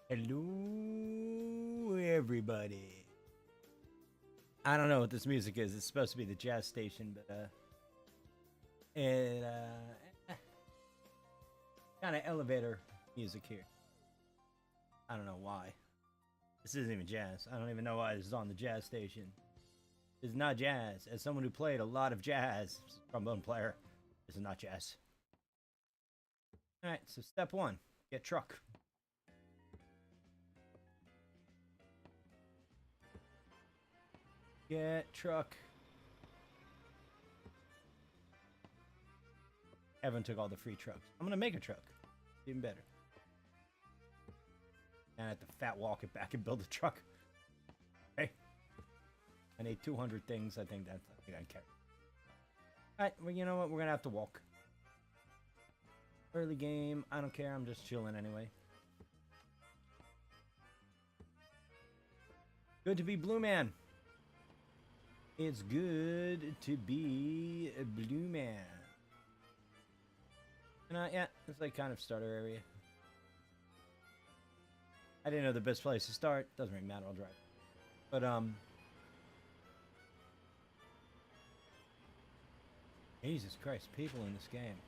Hello, everybody. I don't know what this music is. It's supposed to be the jazz station, but it kind of elevator music here. I don't know why. This isn't even jazz. I don't even know why this is on the jazz station. This is not jazz. As someone who played a lot of jazz, trombone player, this is not jazz. All right, so step one, get truck. Get truck. Evan took all the free trucks. I'm gonna make a truck. Even better. And I have to fat walk it back and build a truck. Okay. I need 200 things. I think I can carry. Alright, well, you know what? We're gonna have to walk. Early game. I don't care. I'm just chilling anyway. Good to be Blue Man. It's good to be a Blue Man. And yeah, it's like kind of starter area. I didn't know the best place to start. Doesn't really matter, I'll drive. But Jesus Christ, people in this game.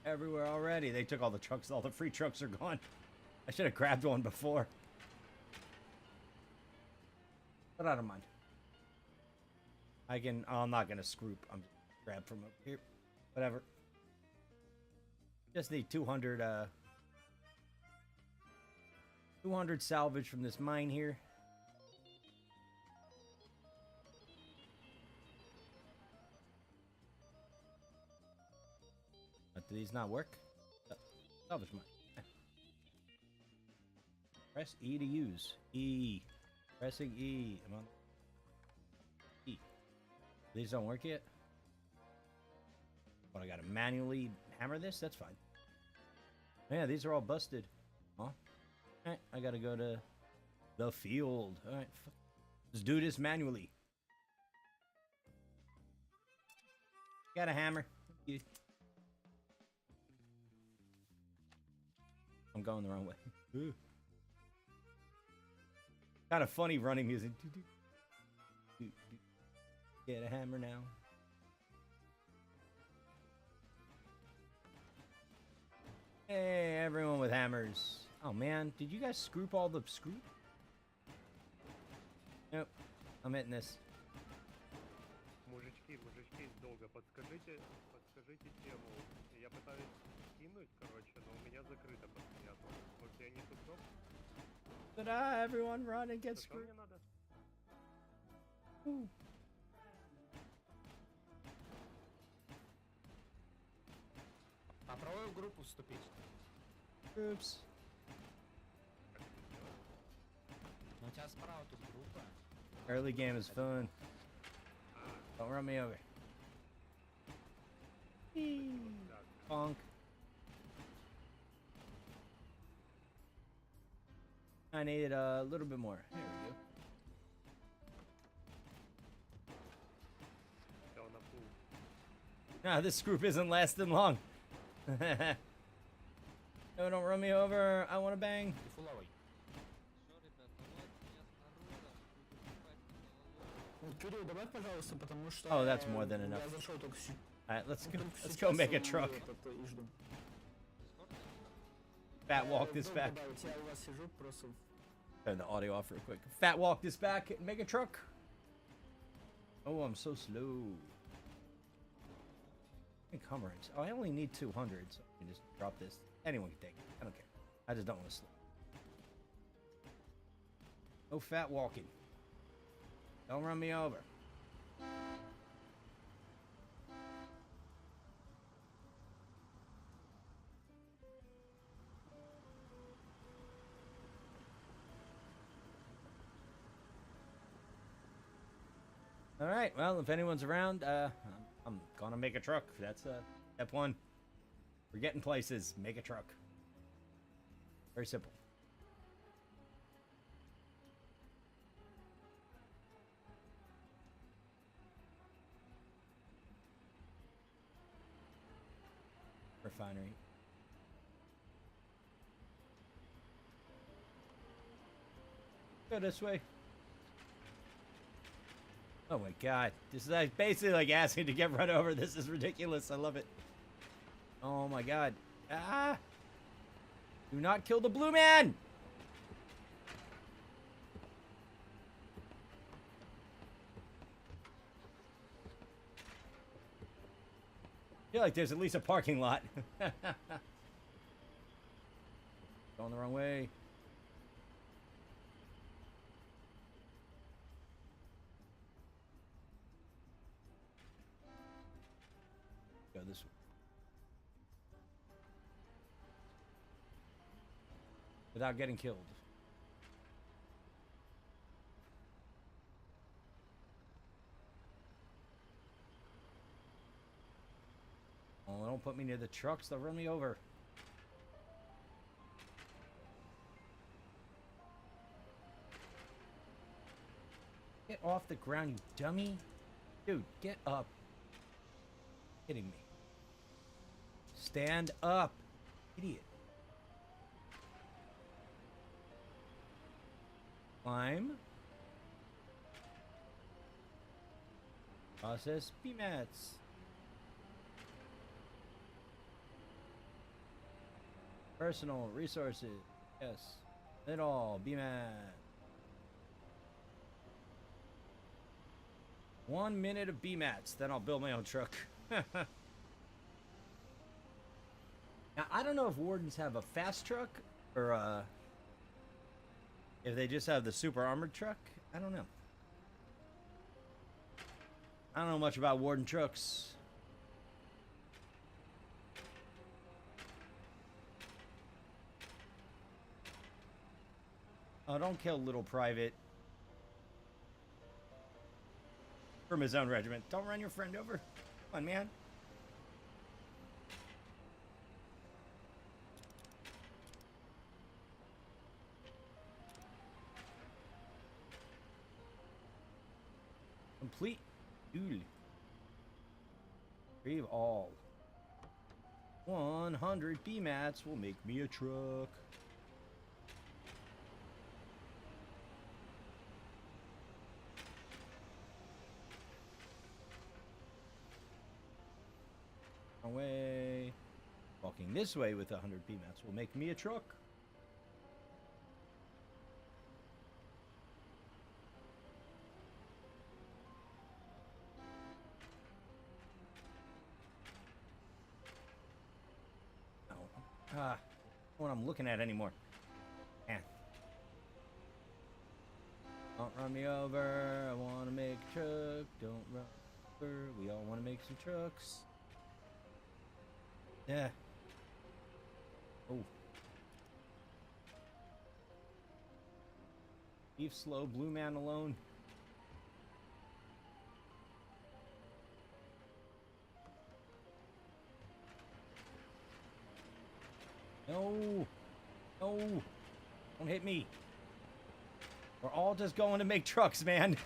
Everywhere already. They took all the trucks, all the free trucks are gone. I should have grabbed one before. But I don't mind. I'm not gonna scroop. I'm just gonna grab from up here. Whatever. Just need 200 salvage from this mine here. But do these not work? Salvage mine. Press E to use. E. Pressing E. I'm on E. These don't work yet? But I gotta manually hammer this? That's fine. Yeah, these are all busted. Huh? Alright, I gotta go to the field. Alright, let's do this manually. Got a hammer. I'm going the wrong way. Kind of funny running music. Get a hammer now. Hey, everyone with hammers. Oh man, did you guys scroop all the screw? Nope, I'm hitting this. Мужички, долго подскажите тему. Я пытаюсь кинуть, короче, но у меня закрыто постоянно. Вот я не тут кнопку. But everyone run and get screwed. Мне надо? Попробуй в группу вступить. Groups. Но у тебя справа тут группа. Early game is fun. Don't run me over. Bonk. I need a little bit more. There we go. Всё, на пул. Nah, this group isn't lasting long. No, don't run me over. I want to bang. И фуловый. Кирилл, добавь, пожалуйста, потому что... Oh, that's more than enough. Я зашел только Alright, let's go make a truck. Fat walk this back. Я у вас сижу, просто... Turn the audio off real quick. Fat walk this back and make a truck. Oh, I'm so slow. Encumbrance. Oh, I only need 200, so I can just drop this. Anyone can take it. I don't care. I just don't want to slow. No fat walking. Don't run me over. All right. Well, if anyone's around, I'm gonna make a truck. That's step one. We're getting places. Make a truck. Very simple. Refinery. Go this way. Oh my god. This is like basically like asking to get run over. This is ridiculous. I love it. Oh my god. Ah! Do not kill the blue man! I feel like there's at least a parking lot. Going the wrong way. Go this way. Without getting killed. Oh, don't put me near the trucks. They'll run me over. Get off the ground, you dummy. Dude, get up. Kidding me. Stand up. Idiot. Climb. Process BMATs. Personal resources. Yes. It all. BMAT. 1 minute of BMATs. Then I'll build my own truck. Now, I don't know if Wardens have a fast truck or if they just have the super armored truck. I don't know. I don't know much about Warden trucks. Oh, don't kill little private. From his own regiment. Don't run your friend over. Come on, man. Complete. Dude. Retrieve all. 100 BMATs will make me a truck. Away. Walking this way with 100 BMATs will make me a truck. What I'm looking at anymore. Man. Don't run me over. I want to make a truck. Don't run over. We all want to make some trucks. Yeah. Oh. Leave slow blue man alone. No. No. Don't hit me. We're all just going to make trucks, man.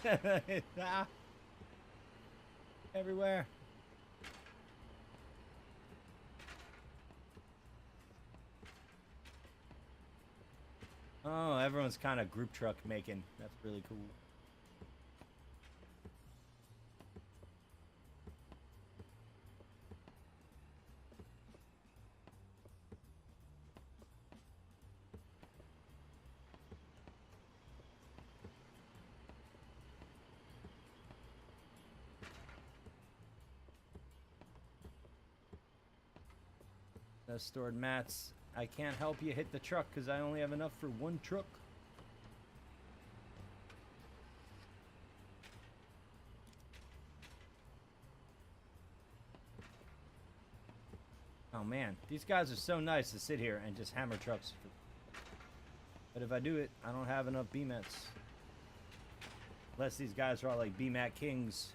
Everywhere. Oh, everyone's kind of group truck making. That's really cool. Those stored mats. I can't help you hit the truck because I only have enough for one truck. Oh man, these guys are so nice to sit here and just hammer trucks. But if I do it, I don't have enough BMATs. Unless these guys are all like BMAT kings.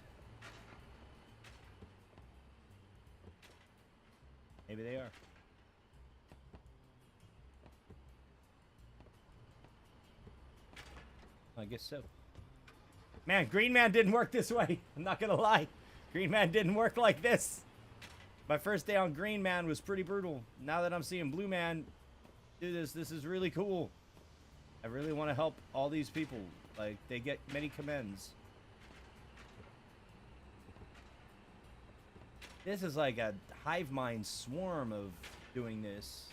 Maybe they are. I guess so. Man, Green Man didn't work this way. I'm not gonna lie. Green Man didn't work like this. My first day on Green Man was pretty brutal. Now that I'm seeing Blue Man do this, this is really cool. I really want to help all these people. Like, they get many commends. This is like a hive mind swarm of doing this.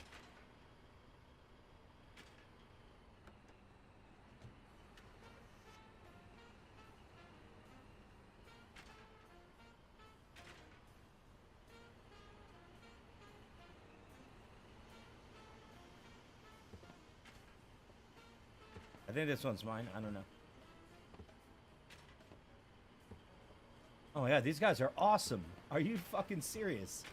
I think this one's mine. I don't know. Oh yeah, these guys are awesome. Are you fucking serious?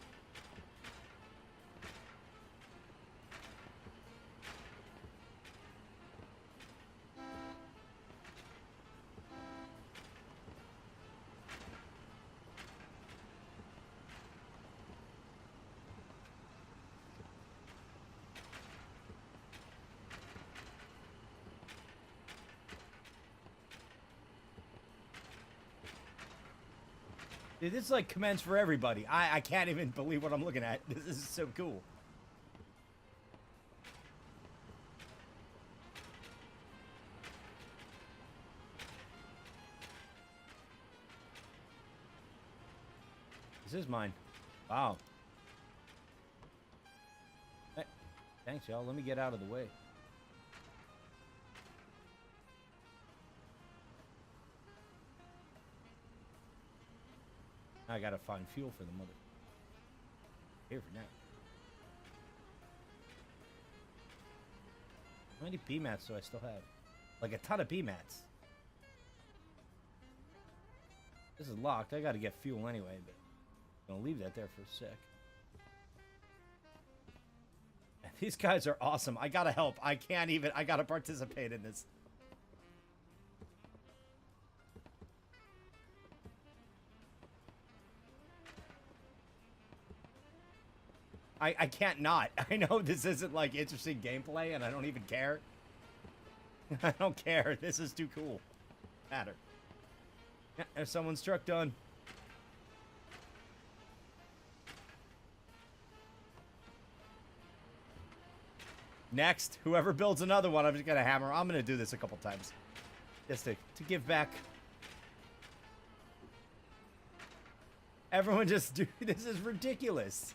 Dude, this is like commends for everybody. I can't even believe what I'm looking at. This is so cool. This is mine. Wow. Hey, thanks, y'all. Let me get out of the way. I gotta find fuel for the mother. Here for now. How many bee mats do I still have? Like a ton of bee mats. This is locked. I gotta get fuel anyway, but I'm gonna leave that there for a sec. These guys are awesome. I gotta help. I can't even. I gotta participate in this. I can't not. I know this isn't like interesting gameplay and I don't even care. I don't care. This is too cool. Matter. Yeah, there's someone's truck done. Next, whoever builds another one, I'm just gonna hammer. I'm gonna do this a couple times. Just to give back. Everyone just do this is ridiculous.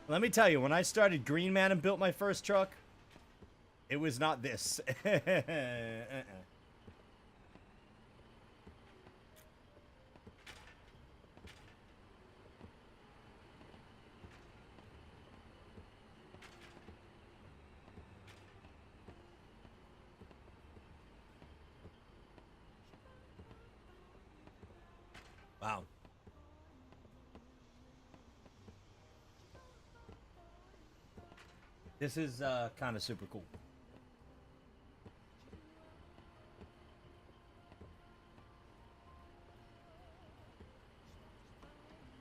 Let me tell you, when I started Green Man and built my first truck, it was not this. Wow. This is kind of super cool.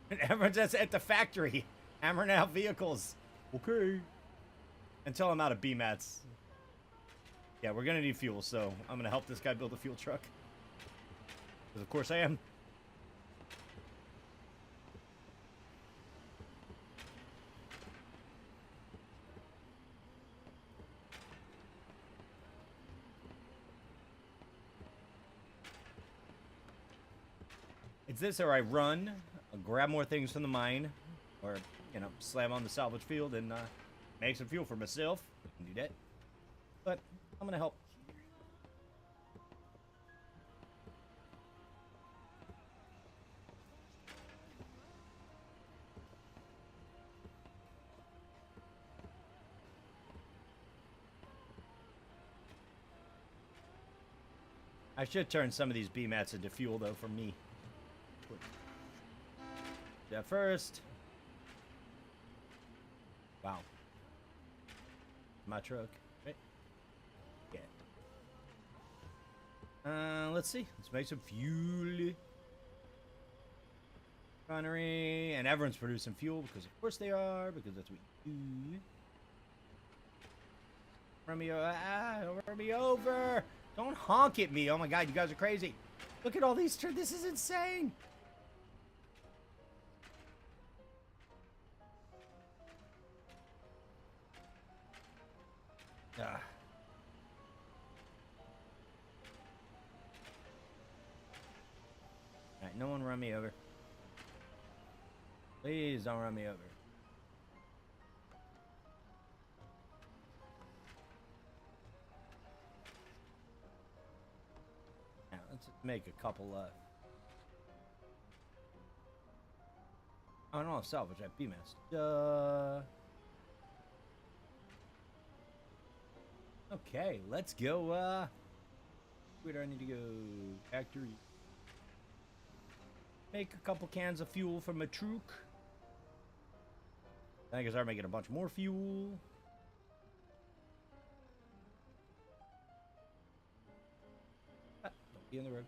And everyone's just at the factory, hammering out vehicles. Okay. Until I'm out of B-mats. Yeah, we're gonna need fuel, so I'm gonna help this guy build a fuel truck. Because of course I am. It's this or I run, I'll grab more things from the mine, or, you know, slam on the salvage field and make some fuel for myself. I can do that. But I'm gonna help. I should turn some of these B-mats into fuel, though, for me. That first. Wow. My truck. Right? Yeah. Let's see. Let's make some fuel. Refinery. And everyone's producing fuel because of course they are, because that's what you do. Run me over. Don't honk at me. Oh my god, you guys are crazy. Look at all these turns. This is insane. Ah. Alright, no one run me over. Please don't run me over. Now, let's make a couple left. Oh, I don't have salvage. I have BMAS. Okay, let's go. Where do I need to go? Factory. Make a couple cans of fuel from a truck. Then I can start making a bunch more fuel. Ah, don't be in the road.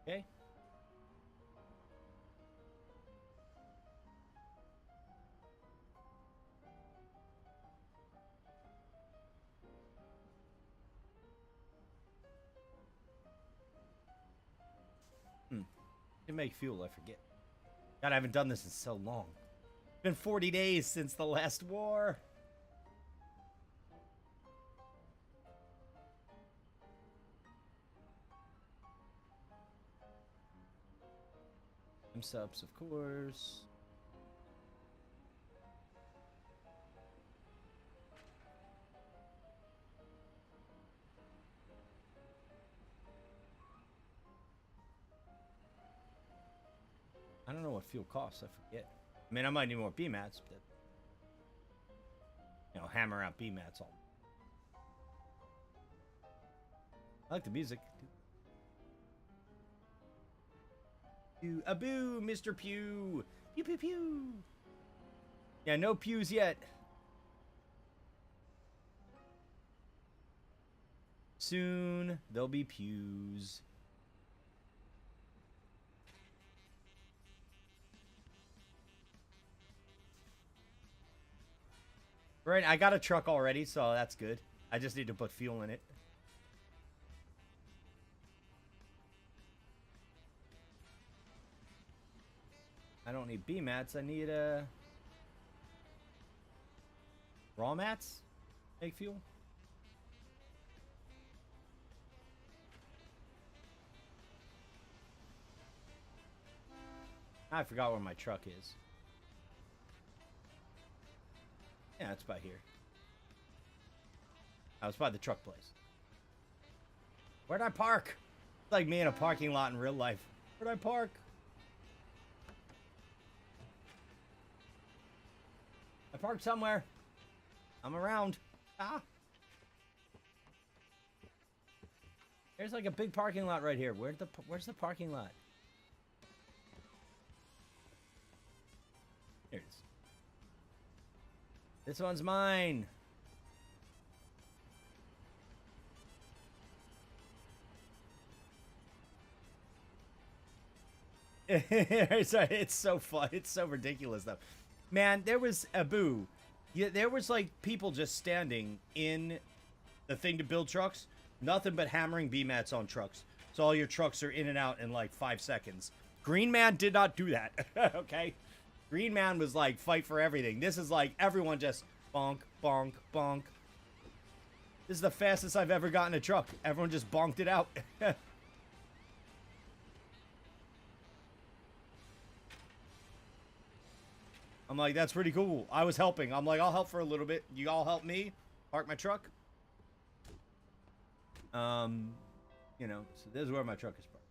Okay. To make fuel, I forget. God, I haven't done this in so long. It's been 40 days since the last war. Subs, of course. I don't know what fuel costs. I forget. I mean, I might need more BMATs, but you know, hammer out BMATs all. I like the music. Pew, a boo, Mr. Pew. Pew, pew, pew. Yeah, no pews yet. Soon, there'll be pews. Right, I got a truck already, so that's good. I just need to put fuel in it. I don't need B mats. I need raw mats. Make fuel. I forgot where my truck is. Yeah, it's by here. I was by the truck place. Where'd I park? It's like me in a parking lot in real life. Where'd I park? I parked somewhere. I'm around. Ah. There's like a big parking lot right here. Where's the parking lot? Here it is. This one's mine. It's so fun. It's so ridiculous though. Man, there was Abu. Yeah, there was like people just standing in the thing to build trucks. Nothing but hammering B-mats on trucks. So all your trucks are in and out in like 5 seconds. Green Man did not do that. Okay? Green Man was like fight for everything. This is like everyone just bonk, bonk, bonk. This is the fastest I've ever gotten a truck. Everyone just bonked it out. I'm like, that's pretty cool. I was helping. I'm like, I'll help for a little bit. You all help me park my truck. You know, so this is where my truck is parked.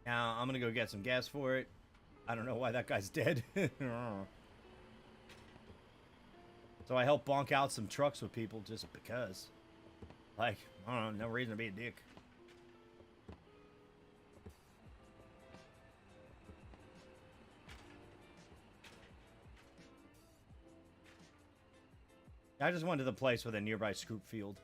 Now, I'm gonna go get some gas for it. I don't know why that guy's dead. So I help bonk out some trucks with people just because. Like, I don't know, no reason to be a dick. I just went to the place with a nearby scoop field.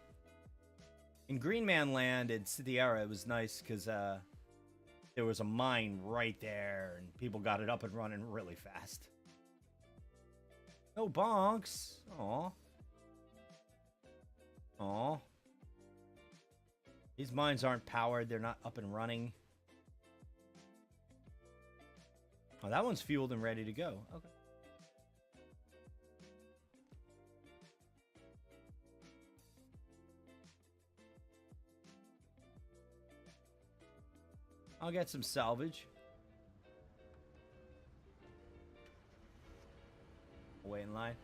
In Green Man Land in Sierra, it was nice because there was a mine right there, and people got it up and running really fast. No bonks. Aw. Aw. These mines aren't powered. They're not up and running. Oh, that one's fueled and ready to go. Okay. I'll get some salvage. Wait in line.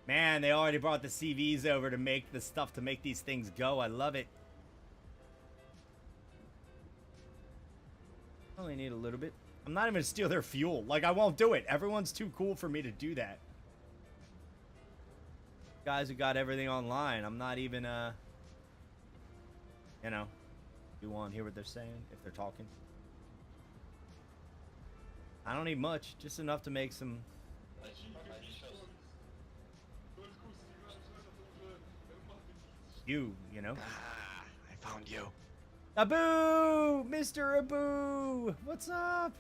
Man, they already brought the CVs over to make the stuff to make these things go. I love it. Only need a little bit. I'm not even gonna steal their fuel. Like, I won't do it. Everyone's too cool for me to do that. Guys who got everything online. I'm not even, you know, you want to hear what they're saying if they're talking. I don't need much, just enough to make some. You know. Ah, I found you. Abu! Mr. Abu! What's up?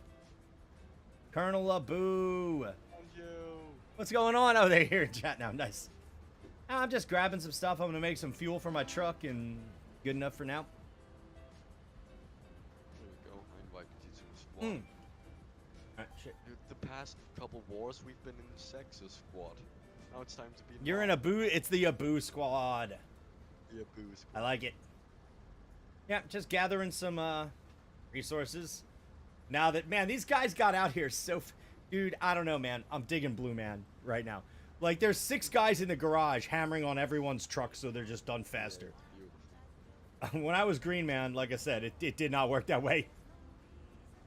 Colonel Abu! Found you. What's going on? Oh, they're here in chat now. Nice. I'm just grabbing some stuff. I'm going to make some fuel for my truck and good enough for now. There we go. I invited you to the squad. Alright, shit. Dude, the past couple wars we've been in Sex's squad. Now it's time to be. You're in Abu. It's the Abu squad. The Abu squad. I like it. Yeah, just gathering some resources. Now that, man, these guys got out here so... Dude, I don't know, man. I'm digging Blue Man right now. Like, there's 6 guys in the garage hammering on everyone's truck so they're just done faster. Yeah, When I was Green Man, like I said, it did not work that way.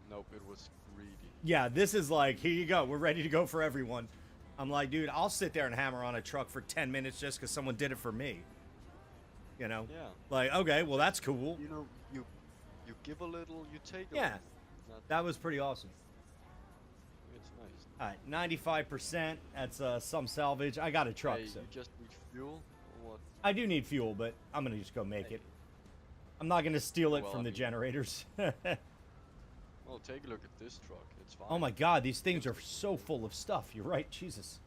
nope, it was greedy. Yeah, this is like, here you go. We're ready to go for everyone. I'm like, dude, I'll sit there and hammer on a truck for 10 minutes just because someone did it for me. You know? Yeah. Like, okay, well, that's cool. You know, you give a little, you take a Yeah. little. That was pretty awesome. It's nice. All right, 95%. That's some salvage. I got a truck, Hey, so. you just need fuel or what? I do need fuel, but I'm going to just go make it. I'm not going to steal it Well, from I the mean- generators. Well, take a look at this truck. It's fine. Oh my god, these things are so full of stuff. You're right, Jesus.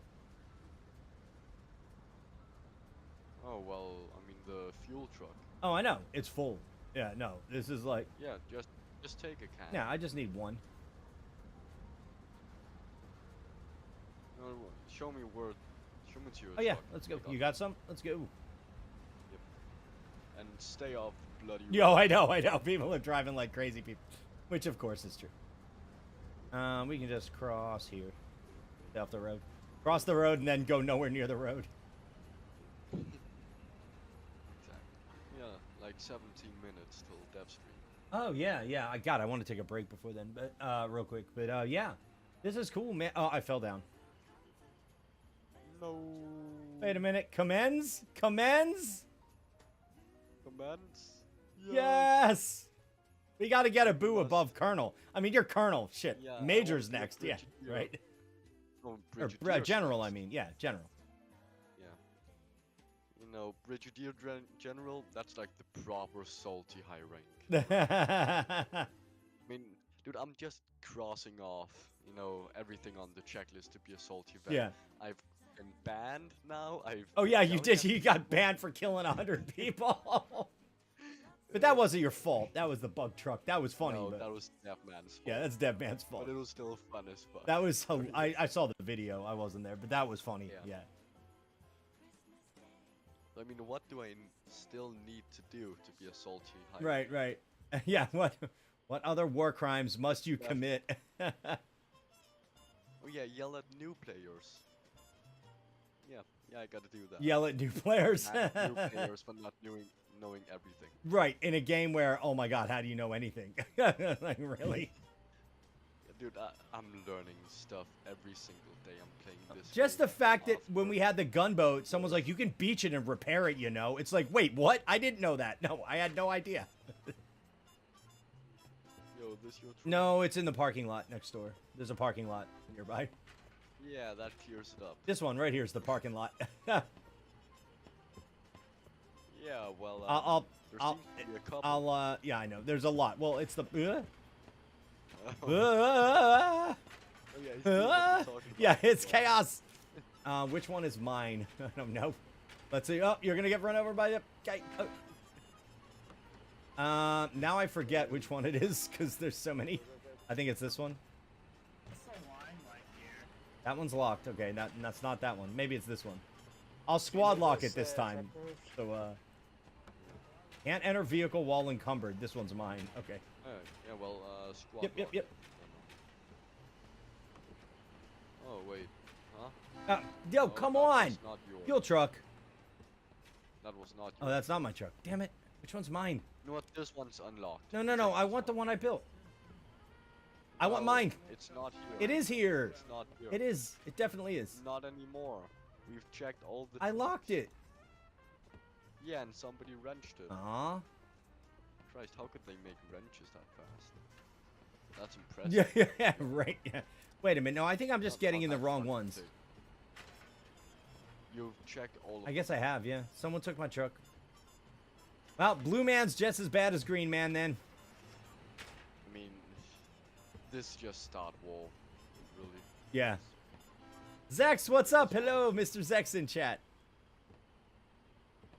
Oh well, I mean the fuel truck. Oh, I know. It's full. Yeah, no. This is like... Yeah, just take a can. Yeah, I just need one. No, show me where. Show me to your Oh yeah, truck. let's go. Pick You up. got some? Let's go. And stay off bloody. Yo, road. I know. People are driving like crazy people. Which, of course, is true. We can just cross here. Stay off the road. Cross the road and then go nowhere near the road. Exactly. Yeah, like 17 minutes till Dev Stream. Oh, yeah. I want to take a break before then, but real quick. But, yeah. This is cool, man. Oh, I fell down. No. Wait a minute. Commends? Commends? Commands? Yes! We got to get a boo Must. above Colonel. I mean, you're Colonel. Shit. Yeah, I Major's want to be a next. Yeah, Brigadier. right. No, Or Brigadier General, I next. mean. Yeah, General. Yeah. You know, Brigadier General, that's like the proper salty high rank. I mean, dude, I'm just crossing off, you know, everything on the checklist to be a salty vet. Yeah. I've been banned now. Oh, yeah, you now did. have You got banned for killing 100 people. But that wasn't your fault. That was the bug truck. That was funny. No, but... that was Deathman's fault. Yeah, that's Dev Man's fault. But it was still fun as fuck. That was... I saw the video. I wasn't there, but that was funny. Yeah. I mean, what do I still need to do to be a salty high rank? Right. Yeah, what other war crimes must you Yeah. commit? Oh yeah, yell at new players. Yeah, I gotta do that. Yell at new players. At new players, but not knowing everything. Right, in a game where, oh my god, how do you know anything? Like, really? Yeah, dude, I'm learning stuff every single day I'm playing this Just the game. fact that Off when we work. had the gunboat, someone's like, you can beach it and repair it, you know? It's like, wait, what? I didn't know that. No, I had no idea. Yo, this your truck? No, it's in the parking lot next door. There's a parking lot nearby. Yeah, that clears it up. This one right here is the parking lot. Yeah, well, there I'll, seems to be a couple. yeah, I know. There's a lot. Well, it's the, Oh, yeah, he's doing what Ah! you're talking Yeah, about, it's so- chaos. Which one is mine? I don't know. Let's see. Oh, you're gonna get run over by the guy. Oh. Now I forget which one it is because there's so many. I think it's this one. That one's locked. Okay, that's not that one. Maybe it's this one. I'll squad lock it this time. So, can't enter vehicle while encumbered. This one's mine. Okay. Yeah, well, squad Yep, yep, lock. yep. Oh, wait. Huh? Yo, No, come that on! was not yours. Fuel truck. That was not yours. Oh, that's not my truck. Damn it. Which one's mine? You know what? This one's unlocked. No, no, no. I want the one I built. I want No, mine. It's not here. It is here. It's not here. It is. It definitely is. Not anymore. We've checked all the I trucks. locked it. Yeah, and somebody wrenched it. Aw. Christ, how could they make wrenches that fast? That's impressive. Yeah, right. Yeah. Wait a minute. No, I think I'm just Not- getting not in the that wrong fucking ones. big. You've checked all of I guess I have, yeah. Someone took my truck. Well, Blue Man's just as bad as Green Man then. I mean, this just start war. Really. Yeah. Zex, what's up? Hello, Mr. Zex in chat.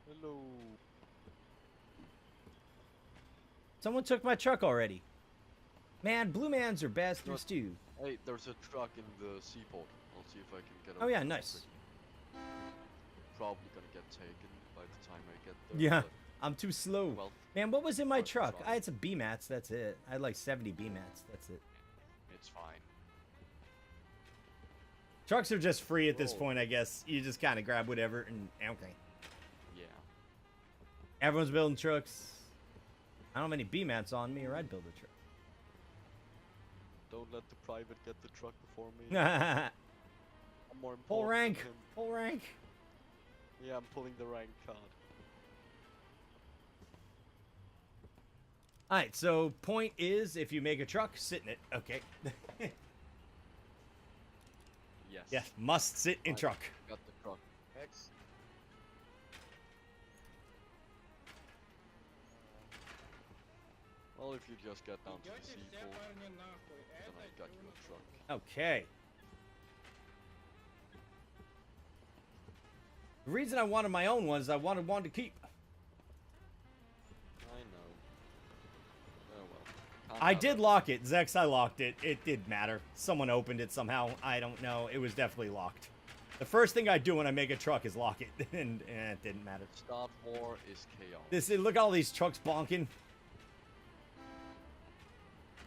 Hello. Someone took my truck already. Man, Blue Mans are bastards too. Hey, there's a truck in the seaport. I'll see if I can get Oh over yeah, there nice. quickly. Probably gonna get taken by the time I get there. Yeah, but, I'm too slow. well, Man, what was in my I'll truck? try. I had some B-mats, that's it. I had like 70 B-mats, that's it. it's fine. Trucks are just free at this Whoa. point, I guess. You just kind of grab whatever and okay. Yeah. Everyone's building trucks. I don't have any B-mats on me or I'd build a truck. Don't let the private get the truck before me. I'm more important Full than rank, him. full rank. Yeah, I'm pulling the rank card. Alright, so point is if you make a truck, sit in it. Okay. Yes. Yeah, must sit in I truck. Got the truck. X. Well, if you just get down to the seaport, then I got you a truck. Okay. The reason I wanted my own one is I wanted one to keep. I know. Oh well. Can't I have did it. lock it. Zex, I locked it. It didn't matter. Someone opened it somehow. I don't know. It was definitely locked. The first thing I do when I make a truck is lock it. And it didn't matter. Start war is chaos. Look at all these trucks bonking.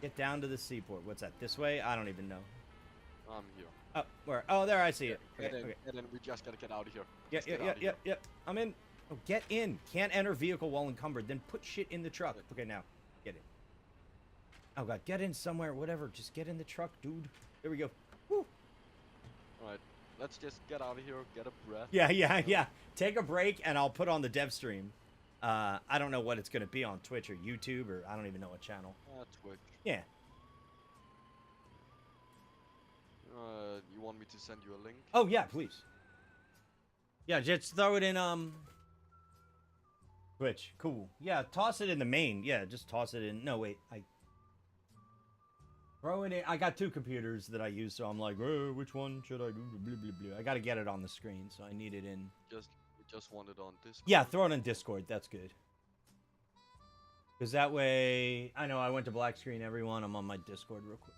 Get down to the seaport. What's that? This way? I don't even know. I'm here. Oh, where? Oh, there, I see it. Get Okay, in, okay. get in. We just gotta get out of here. Yeah, Just yeah, get yeah, outta yeah, here. yeah. I'm in. Oh, get in. Can't enter vehicle while encumbered. Then put shit in the truck. Okay, now. Get in. Oh, God. Get in somewhere. Whatever. Just get in the truck, dude. There we go. Woo. Alright, let's just get out of here, get a breath. Yeah, yeah, yeah. Take a break, and I'll put on the dev stream. I don't know what it's going to be on Twitch or YouTube, or I don't even know what channel. Twitch. Yeah. You want me to send you a link? Oh, yeah, please. Yeah, just throw it in, Twitch. Cool. Yeah, toss it in the main. Yeah, just toss it in. No, wait. Throw it in. I got two computers that I use, so I'm like, which one should I do? Blah, blah, blah. I got to get it on the screen, so I need it in. You just want it on Discord? Yeah, throw it in Discord. That's good. Because that way, I know I went to black screen everyone. I'm on my Discord real quick.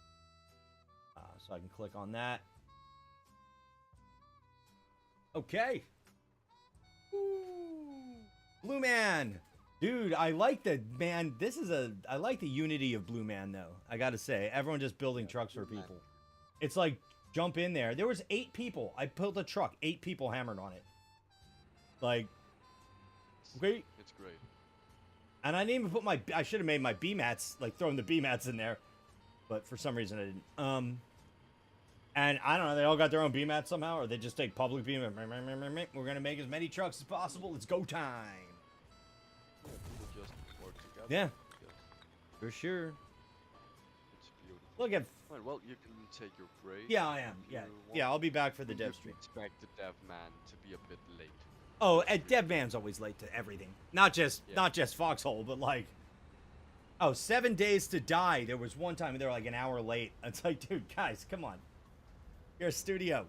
So I can click on that. Okay. Ooh. Blue Man. Dude, I like the, man, I like the unity of Blue Man, though. I gotta say, everyone just building trucks for Blue Man. people. It's like, jump in there. There was 8 people. I built a truck. 8 people hammered on it. Like, great. It's great. And I didn't even put I should have made my B-mats, like throwing the B-mats in there. But for some reason I didn't. And I don't know, they all got their own B-mats somehow, or they just take public B-mats. We're gonna make as many trucks as possible. It's go time. Yeah, people just work together. Yeah. Yes, For sure. it's beautiful. Look at, Right, well, you can take your break. yeah, I am. if Yeah, you yeah, want. I'll be back for the You dev can stream. expect the dev man to be a bit late. Oh, and Devman's always late to everything. Not just Yeah. not just Foxhole, but like, oh, 7 Days to Die. There was one time they were like an hour late. It's like, dude, guys, come on. You're a studio.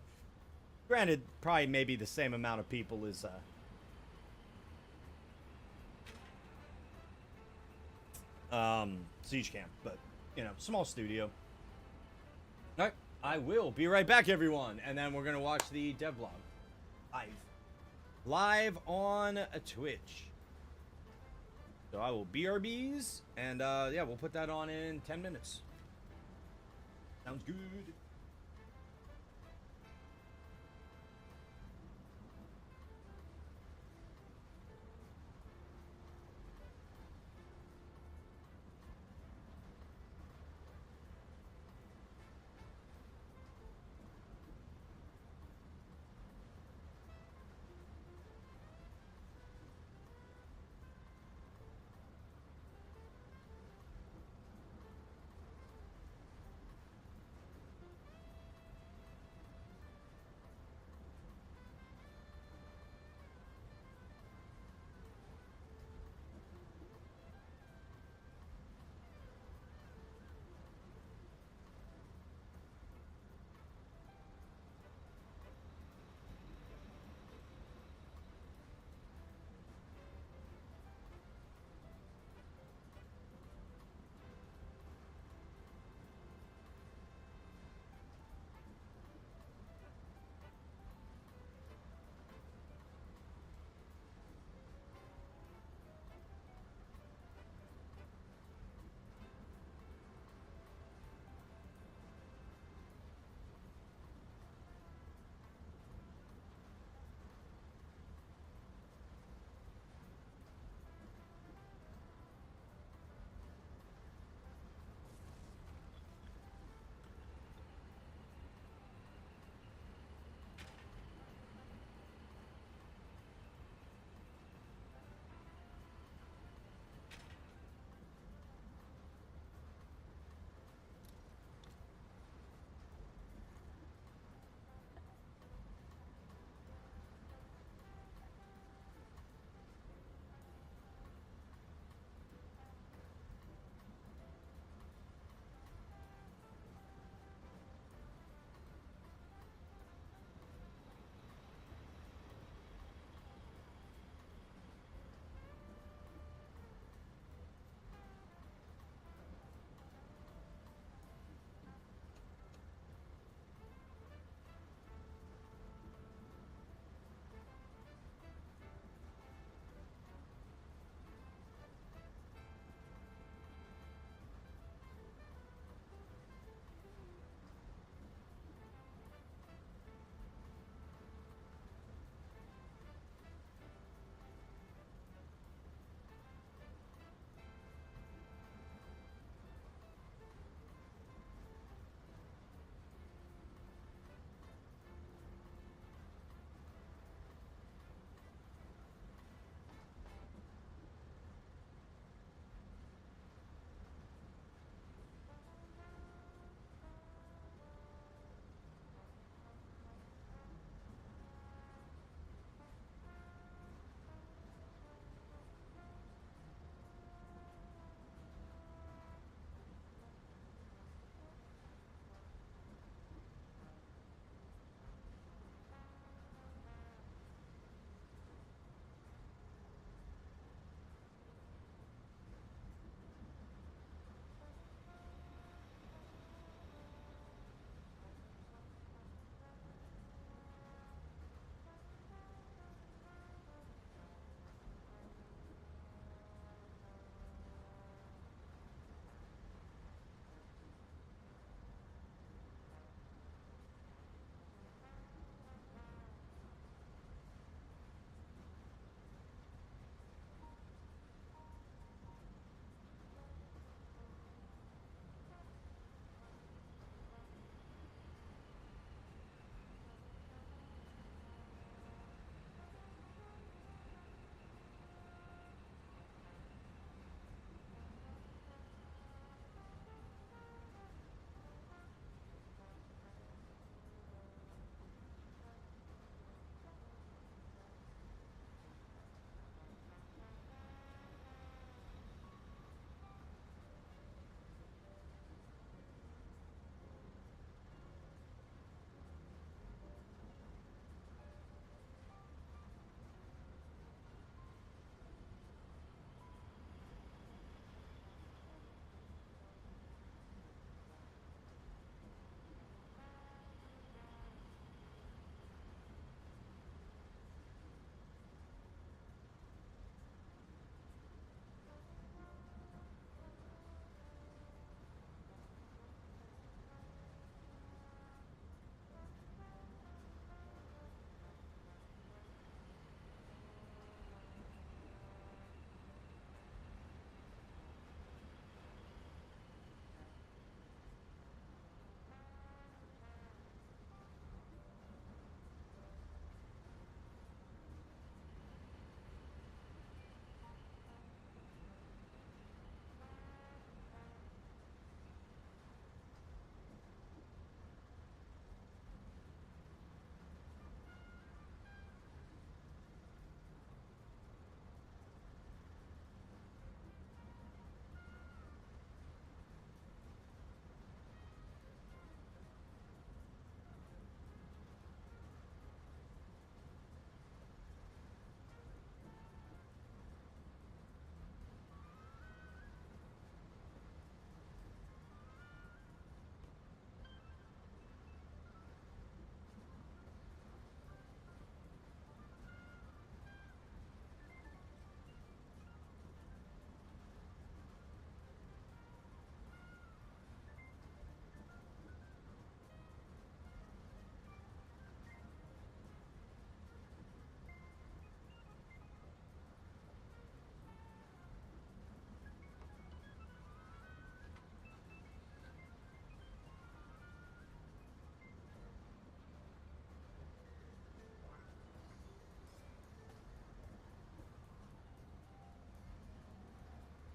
Granted, probably maybe the same amount of people as Siege Camp, but you know, small studio. All right, I will be right back, everyone, and then we're gonna watch the devlog live on Twitch. So I will BRBs, and yeah, we'll put that on in 10 minutes. Sounds good.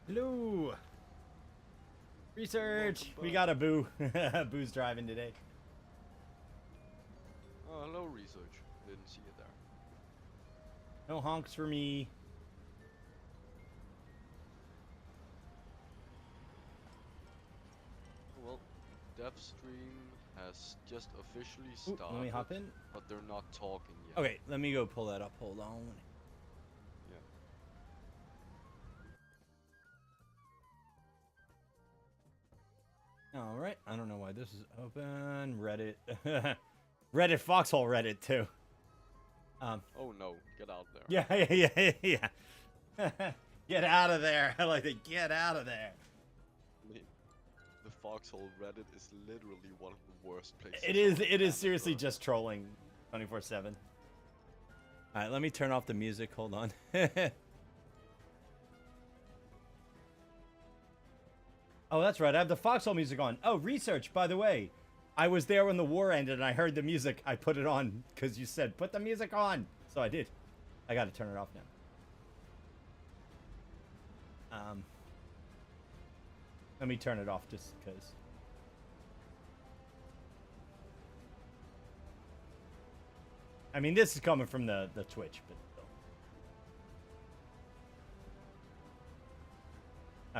Hello. Research. Welcome We back. got a boo. Boo's driving today. Oh, hello, research. Didn't see you there. No honks for me. Well, Devstream has just officially Ooh, started. let me hop in. But they're not talking yet. Okay, let me go pull that up. Hold on. Yeah. All right. I don't know why this is open. Reddit. Reddit Foxhole Reddit too. Oh no, get out there. Yeah. Get out of there. I like to get out of there. I mean, the Foxhole Reddit is literally one of the worst places. It is. on It is planet seriously Earth. just trolling, 24/7. All right. Let me turn off the music. Hold on. Oh, that's right. I have the Foxhole music on. Oh, research, by the way. I was there when the war ended and I heard the music. I put it on because you said, put the music on. So I did. I got to turn it off now. Let me turn it off just because. I mean, this is coming from the Twitch, but still.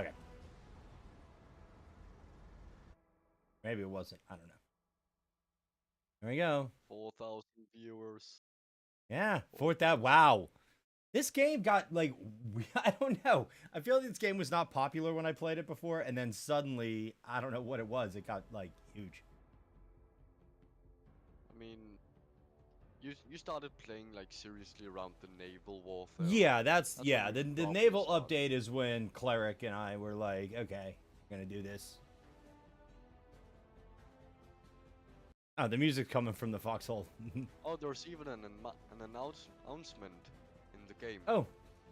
Okay. Maybe it wasn't. I don't know. There we go. 4,000 viewers. Yeah, 4,000. Wow. This game got, like, I don't know. I feel like this game was not popular when I played it before, and then suddenly, I don't know what it was. It got, like, huge. I mean, you started playing like seriously around the naval warfare. Yeah, That's yeah. when The you naval properly update is when Cleric and I were like, okay, we're gonna do this. Oh, the music's coming from the Foxhole. Oh, there's even an announcement in the game. Oh,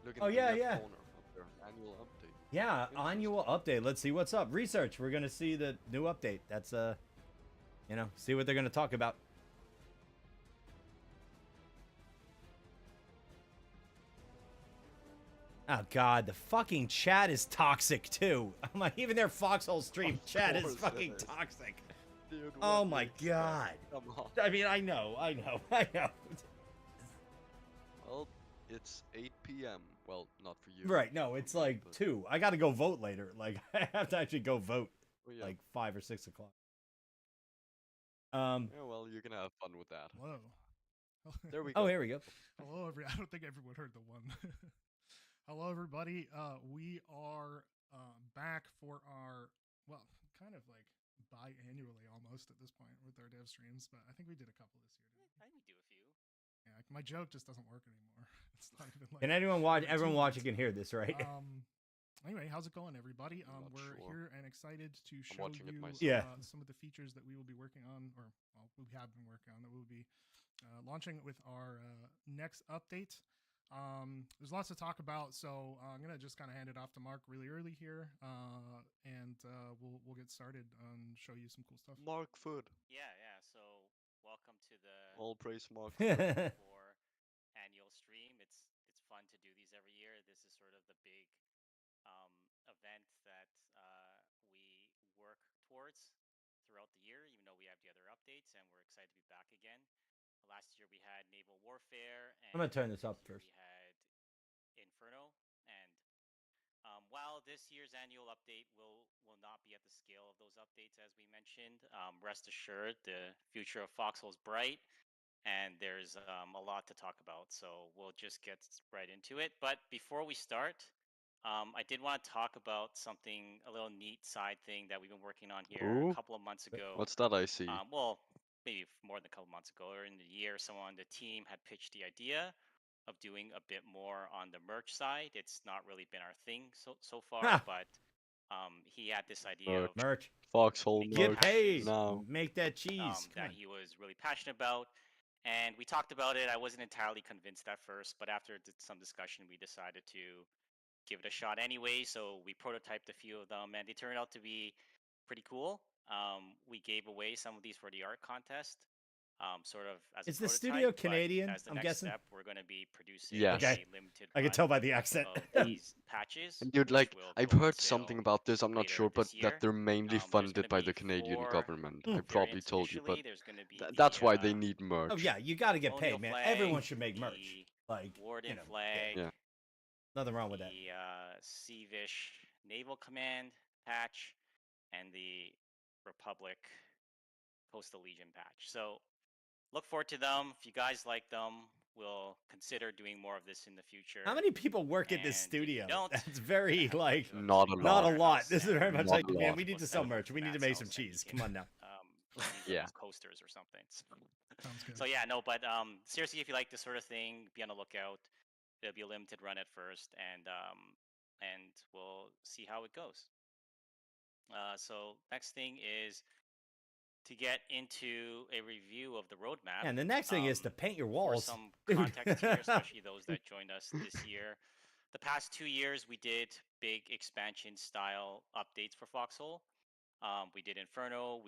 Look in oh, the yeah, left yeah. corner of their annual update. yeah, Interesting. annual update. Let's see what's up. Research. We're gonna see the new update. That's you know, see what they're gonna talk about. Oh God, the fucking chat is toxic too. I'm like, even their Foxhole stream Of chat is course it fucking is. toxic. Dude, Oh what do my you expect? God. Come on. I mean, I know. Well, it's 8 p.m. Well, not for you. Right? No, for it's me, like but- 2. I got to go vote later. Like, I have to actually go vote Oh, yeah. like 5 or 6 o'clock. Yeah, well, you can have fun with that. Hello. There we go. Oh, here we go. Hello, I don't think everyone heard the one. Hello, everybody. We are back for our, well, kind of like biannually almost at this point with our dev streams, but I think we did a couple this year. Didn't we? I would do a few. Yeah, my joke just doesn't work anymore. It's not even like. Can anyone watch? every 2 Everyone watching months. can hear this, right? Anyway, how's it going, everybody? I'm not We're sure. here and excited to show watching it you myself. Yeah. some of the features that we will be working on, or well, we have been working on that we'll be launching with our next update. There's lots to talk about, so I'm gonna just kind of hand it off to Mark really early here, and we'll get started and show you some cool stuff. Mark Food. Yeah. So welcome to the All praise Mark. for annual stream. It's fun to do these every year. This is sort of the big event that we work towards throughout the year, even though we have the other updates, and we're excited to be back again. Last year we had naval warfare, and I'm gonna turn this up year first. we had Inferno, and while this year's annual update will not be at the scale of those updates as we mentioned, rest assured the future of Foxhole is bright, and there's a lot to talk about. So we'll just get right into it. But before we start, I did want to talk about something, a little neat side thing that we've been working on here Ooh. a couple of months ago. What's that I see? Well, maybe more than a couple months ago, or in the year, someone on the team had pitched the idea of doing a bit more on the merch side. It's not really been our thing so far, but he had this idea of Merch. Foxhole Get merch. Get paid. now. Make that cheese. Come that on. he was really passionate about. And we talked about it. I wasn't entirely convinced at first, but after some discussion, we decided to give it a shot anyway. So we prototyped a few of them, and they turned out to be pretty cool. We gave away some of these for the art contest. sort of as Is a the prototype. studio but Canadian? As the I'm next guessing. step, we're going to be producing Yes. Okay. a limited I can run tell by the accent. of these patches. And dude, which like, will I've go on heard sale something about this, I'm not later sure, but this that year. they're mainly There's funded gonna by be the Canadian 4 government. I probably variants told you, but initially. There's going to be that's why they need merch. Oh yeah, you got to get colonial paid, man. flag, Everyone should make merch. the Like, Warden you know, flag, Yeah. nothing wrong with that. the Seavish Naval Command patch, and the Republic Coastal Legion patch. So look forward to them. If you guys like them, we'll consider doing more of this in the future. How many people work at this And if you studio? don't, That's very we're gonna have like to Not a obviously not a run our lot. house This is and very much Not like, a man, lot. we need to sell merch. We need to make some cheese. Come on now. Yeah. Coasters or something. Sounds good. So yeah, no, but seriously, if you like this sort of thing, be on the lookout. There'll be a limited run at first, and we'll see how it goes. So next thing is to get into a review of the roadmap. And the next thing is to paint your walls. For some Dude. context here, especially those that joined us this year. The past 2 years, we did big expansion style updates for Foxhole. We did Inferno,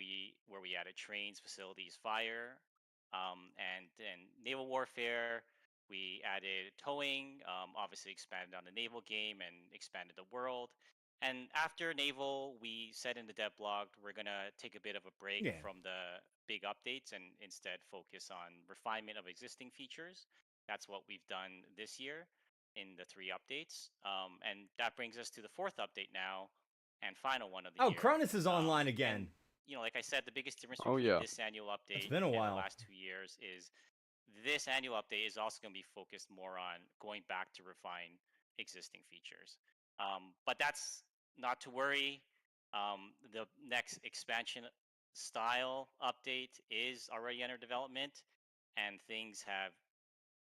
where we added trains, facilities, fire, and naval warfare. We added towing, obviously expanded on the naval game and expanded the world. And after naval, we said in the dev blog we're gonna take a bit of a break Yeah. from the big updates and instead focus on refinement of existing features. That's what we've done this year in the 3 updates. And that brings us to the 4th update now, and final one of the Oh, year. Cronus is online again. And, you know, like I said, the biggest difference Oh, between yeah. this annual update been a and while. the last 2 years is this annual update is also going to be focused more on going back to refine existing features. But that's not to worry. The next expansion style update is already under development, and things have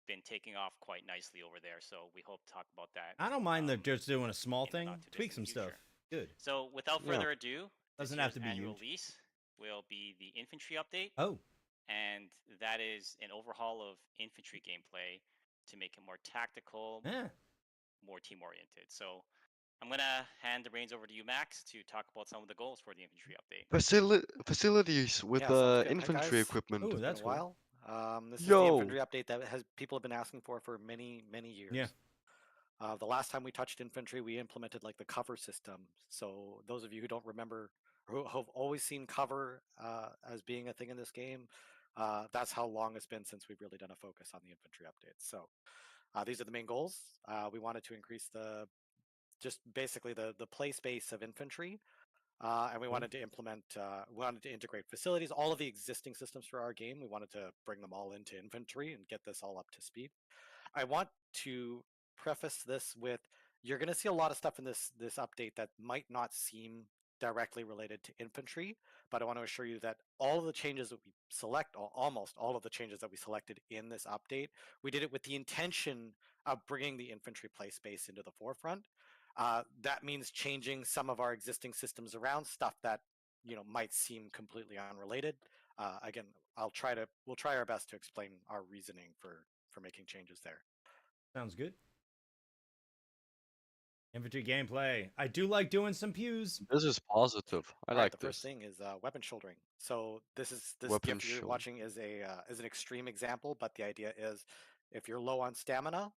been taking off quite nicely over there. So we hope to talk about that. I don't mind them just doing a small in the thing, not-too-distant tweak some stuff. future. Good. So without Yeah. further ado, Doesn't this have to year's be annual huge. release will be the infantry update, Oh, and that is an overhaul of infantry gameplay to make it more tactical, yeah. more team-oriented. So I'm gonna hand the reins over to you, Max, to talk about some of the goals for the infantry update. Facilities with Yeah, sounds good. Hi, infantry guys. equipment. Ooh, It's that's been a cool. while. This is the Yo. infantry update that people have been asking for many years. Yeah. The last time we touched infantry, we implemented like the cover system. So those of you who don't remember, who have always seen cover as being a thing in this game, that's how long it's been since we've really done a focus on the infantry updates. So these are the main goals. We wanted to increase just basically the play space of infantry. And we wanted to we wanted to integrate facilities, all of the existing systems for our game. We wanted to bring them all into infantry and get this all up to speed. I want to preface this with, you're going to see a lot of stuff in this update that might not seem directly related to infantry, but I want to assure you that all of the changes that we select, or almost all of the changes that we selected in this update, we did it with the intention of bringing the infantry play space into the forefront. That means changing some of our existing systems around, stuff that might seem completely unrelated. Again, we'll try our best to explain our reasoning for making changes there. Sounds good. Infantry gameplay. I do like doing some pews. This is positive. I All right, like the this. first thing is weapon shouldering. So this Weapon GIF you're shoulder. watching is an extreme example, but the idea is if you're low on stamina,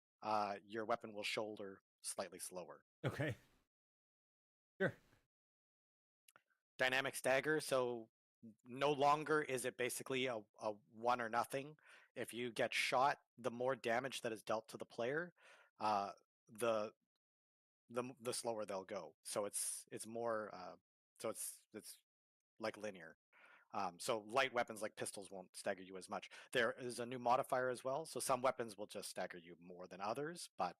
your weapon will shoulder slightly slower. Okay. Sure. Dynamic stagger. So no longer is it basically a one or nothing. If you get shot, the more damage that is dealt to the player, the slower they'll go. So it's more so it's like linear. So light weapons like pistols won't stagger you as much. There is a new modifier as well. So some weapons will just stagger you more than others, but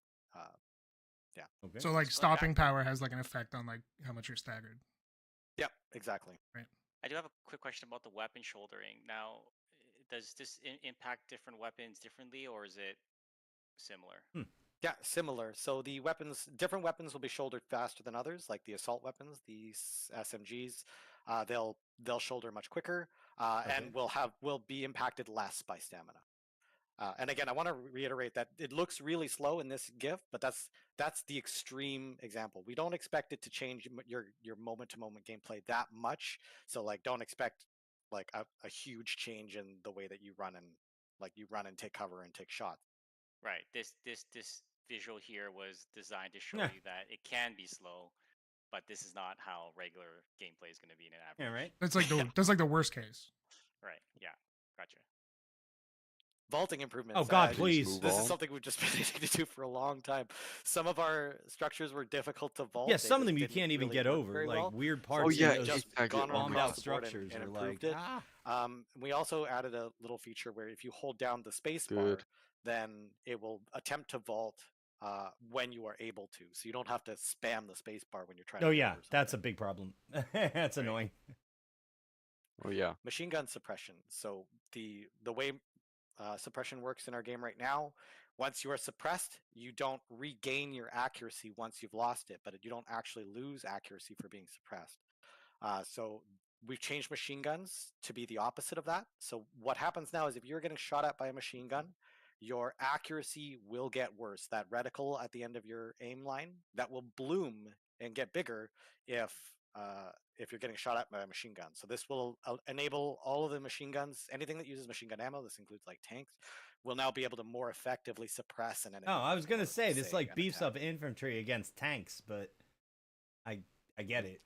yeah. Okay. So like Just going back- stopping power has like an effect on like how much you're staggered. Yep, exactly. I do have a quick question about the weapon shouldering. Now, does this impact different weapons differently, or is it similar? Yeah, similar. So the different weapons will be shouldered faster than others, like the assault weapons, the SMGs. They'll shoulder much quicker, and will be impacted less by stamina. And again, I want to reiterate that it looks really slow in this GIF, but that's the extreme example. We don't expect it to change your moment-to-moment gameplay that much. So like, don't expect like a huge change in the way that you run and take cover and take shots. Right. This visual here was designed to show Yeah. you that it can be slow, but this is not how regular gameplay is going to be in an average. Yeah, right. That's like the worst case. Right. Yeah. Gotcha. Vaulting improvements. Oh God, Please please. move This on. is something we've just been needing to do for a long time. Some of our structures were difficult to vault. Yeah, They some of just them you didn't can't even really get work over. very Like well. weird So parts. Oh we've yeah, in those just exactly. gone Oh my bombed across out the board structures and are like improved it. ah. We also added a little feature where if you hold down the space bar, Good. then it will attempt to vault when you are able to. So you don't have to spam the space bar when you're trying Oh to get yeah, over that's a something. big problem. That's annoying. Oh yeah. Machine gun suppression. So the way suppression works in our game right now, once you are suppressed, you don't regain your accuracy once you've lost it, but you don't actually lose accuracy for being suppressed. So we've changed machine guns to be the opposite of that. So what happens now is if you're getting shot at by a machine gun, your accuracy will get worse. That reticle at the end of your aim line, that will bloom and get bigger if you're getting shot at by a machine gun. So this will enable all of the machine guns, anything that uses machine gun ammo, this includes like tanks, will now be able to more effectively suppress an enemy. Oh, I was gonna before, say this like an beefs attack. up infantry against tanks, but I get it.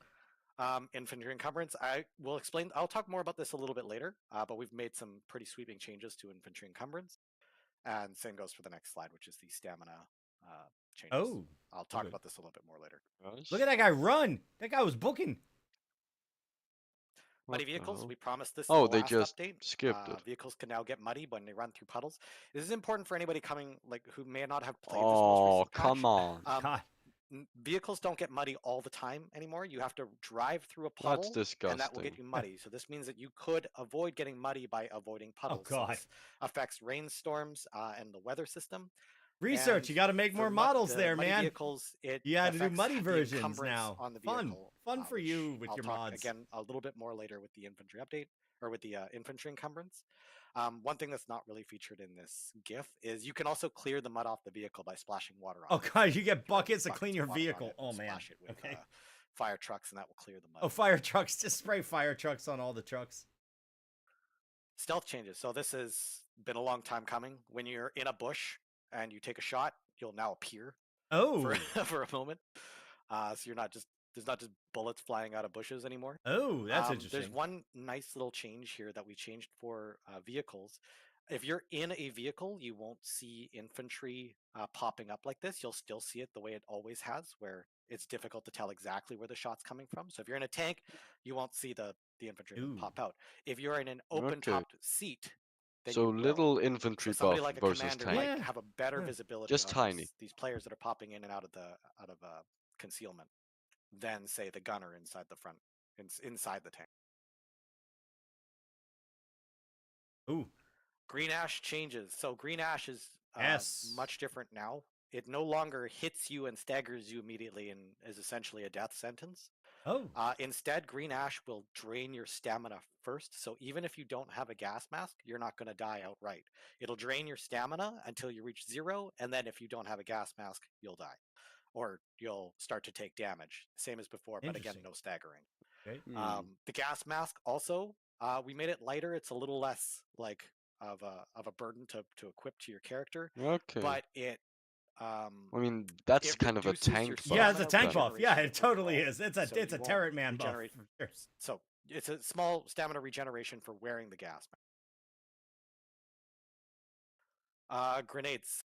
Infantry encumbrance. I'll talk more about this a little bit later, but we've made some pretty sweeping changes to infantry encumbrance. And same goes for the next slide, which is the stamina changes. Oh, I'll talk okay. about this a little bit more later. Nice. Look at that guy run. That guy was booking. What Muddy the vehicles, hell? we promised this Oh, in the they last just update. skipped it. Vehicles can now get muddy when they run through puddles. This is important for anybody coming, like, who may not have played this most Oh, recent patch. come on. God. Vehicles don't get muddy all the time anymore. You have to drive through a That's puddle, and that will get disgusting. you muddy. So this means that you could avoid getting muddy by avoiding puddles. So God. this affects rainstorms and the weather system. Research. You got to make for more mu- models the there, muddy man. Vehicles, it You had to do affects muddy the versions encumbrance now. on the Fun. vehicle. Fun for which you with I'll your talk mods. again a little bit more later with the infantry update, or with the infantry encumbrance. One thing that's not really featured in this GIF is you can also clear the mud off the vehicle by splashing water on Oh it. God, So you get throw buckets to clean your of water on vehicle. it, Oh man. splash it with Okay. fire trucks, and that will clear the mud. Oh, fire trucks. Just spray fire trucks on all the trucks. Stealth changes. So this has been a long time coming. When you're in a bush and you take a shot, you'll now appear Oh. for a moment. So you're not just there's not just bullets flying out of bushes anymore. Oh, that's interesting. There's one nice little change here that we changed for vehicles. If you're in a vehicle, you won't see infantry popping up like this. You'll still see it the way it always has, where it's difficult to tell exactly where the shot's coming from. So if you're in a tank, you won't see the infantrymen Ooh. pop out. If you're in an open-topped seat, then So you will. little infantry So somebody buff like a versus commander tank. might Yeah. have a better Yeah. visibility Just on tiny. these players that are popping in and out of concealment than, say, the gunner inside the front, inside the tank. Ooh. Green ash changes. So green ash is Yes. much different now. It no longer hits you and staggers you immediately and is essentially a death sentence. Oh. Instead, green ash will drain your stamina first. So even if you don't have a gas mask, you're not going to die outright. It'll drain your stamina until you reach 0, and then if you don't have a gas mask, you'll die. Or you'll start to take damage. Same as before, but again, Interesting. no staggering. Okay. The gas mask also, we made it lighter. It's a little less like of a burden to equip to your character, Okay. but it I mean, that's it kind of a reduces your tank buff. Yeah, it's a stamina tank buff. Yeah, regeneration it totally overall. is. It's a So it's you a won't turret man buff. regenerate- for sure. So it's a small stamina regeneration for wearing the gas mask. Grenades.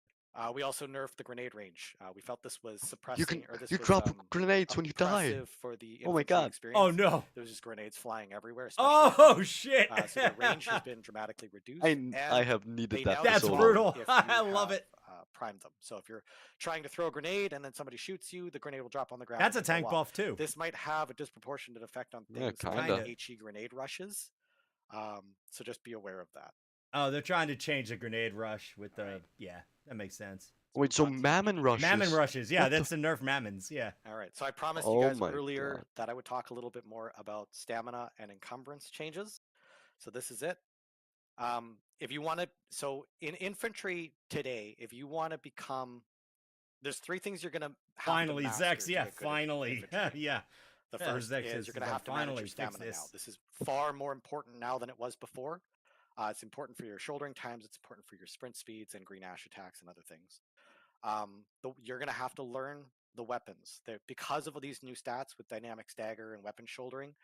We also nerfed the grenade range. We felt this was suppressing, or this You was drop grenades when you die. oppressive for the Oh my infantry God. experience. Oh no. There was just grenades flying everywhere. Especially at Oh night. shit. So the range has been dramatically reduced. I and have they needed now that for That's so despawn long. brutal. if I you love have, it. Primed them. So if you're trying to throw a grenade and then somebody shoots you, the grenade will drop on the ground. That's a and go tank off. buff too. This might have a disproportionate effect on Yeah, things like kinda. HE grenade rushes. So just be aware of that. Oh, they're trying to change the grenade rush with the Alright. yeah, that makes sense. Wait, so Lots of Mammon neat- rushes? Mammon rushes, yeah, What the that's the nerf Mammons, yeah. All right. So I promised you Oh guys my earlier God. that I would talk a little bit more about stamina and encumbrance changes. So this is it. If you want to, so in infantry today, if you want to become, there's 3 things you're gonna have Finally, to master Zex, to yeah, get good at finally. infantry. Yeah. The Yeah, first Zexus is you're going is to like, have to manage "Finally your fix stamina now. this." This is far more important now than it was before. It's important for your shouldering times. It's important for your sprint speeds and green ash attacks and other things. You're going to have to learn the weapons. Because of these new stats with dynamic stagger and weapon shouldering,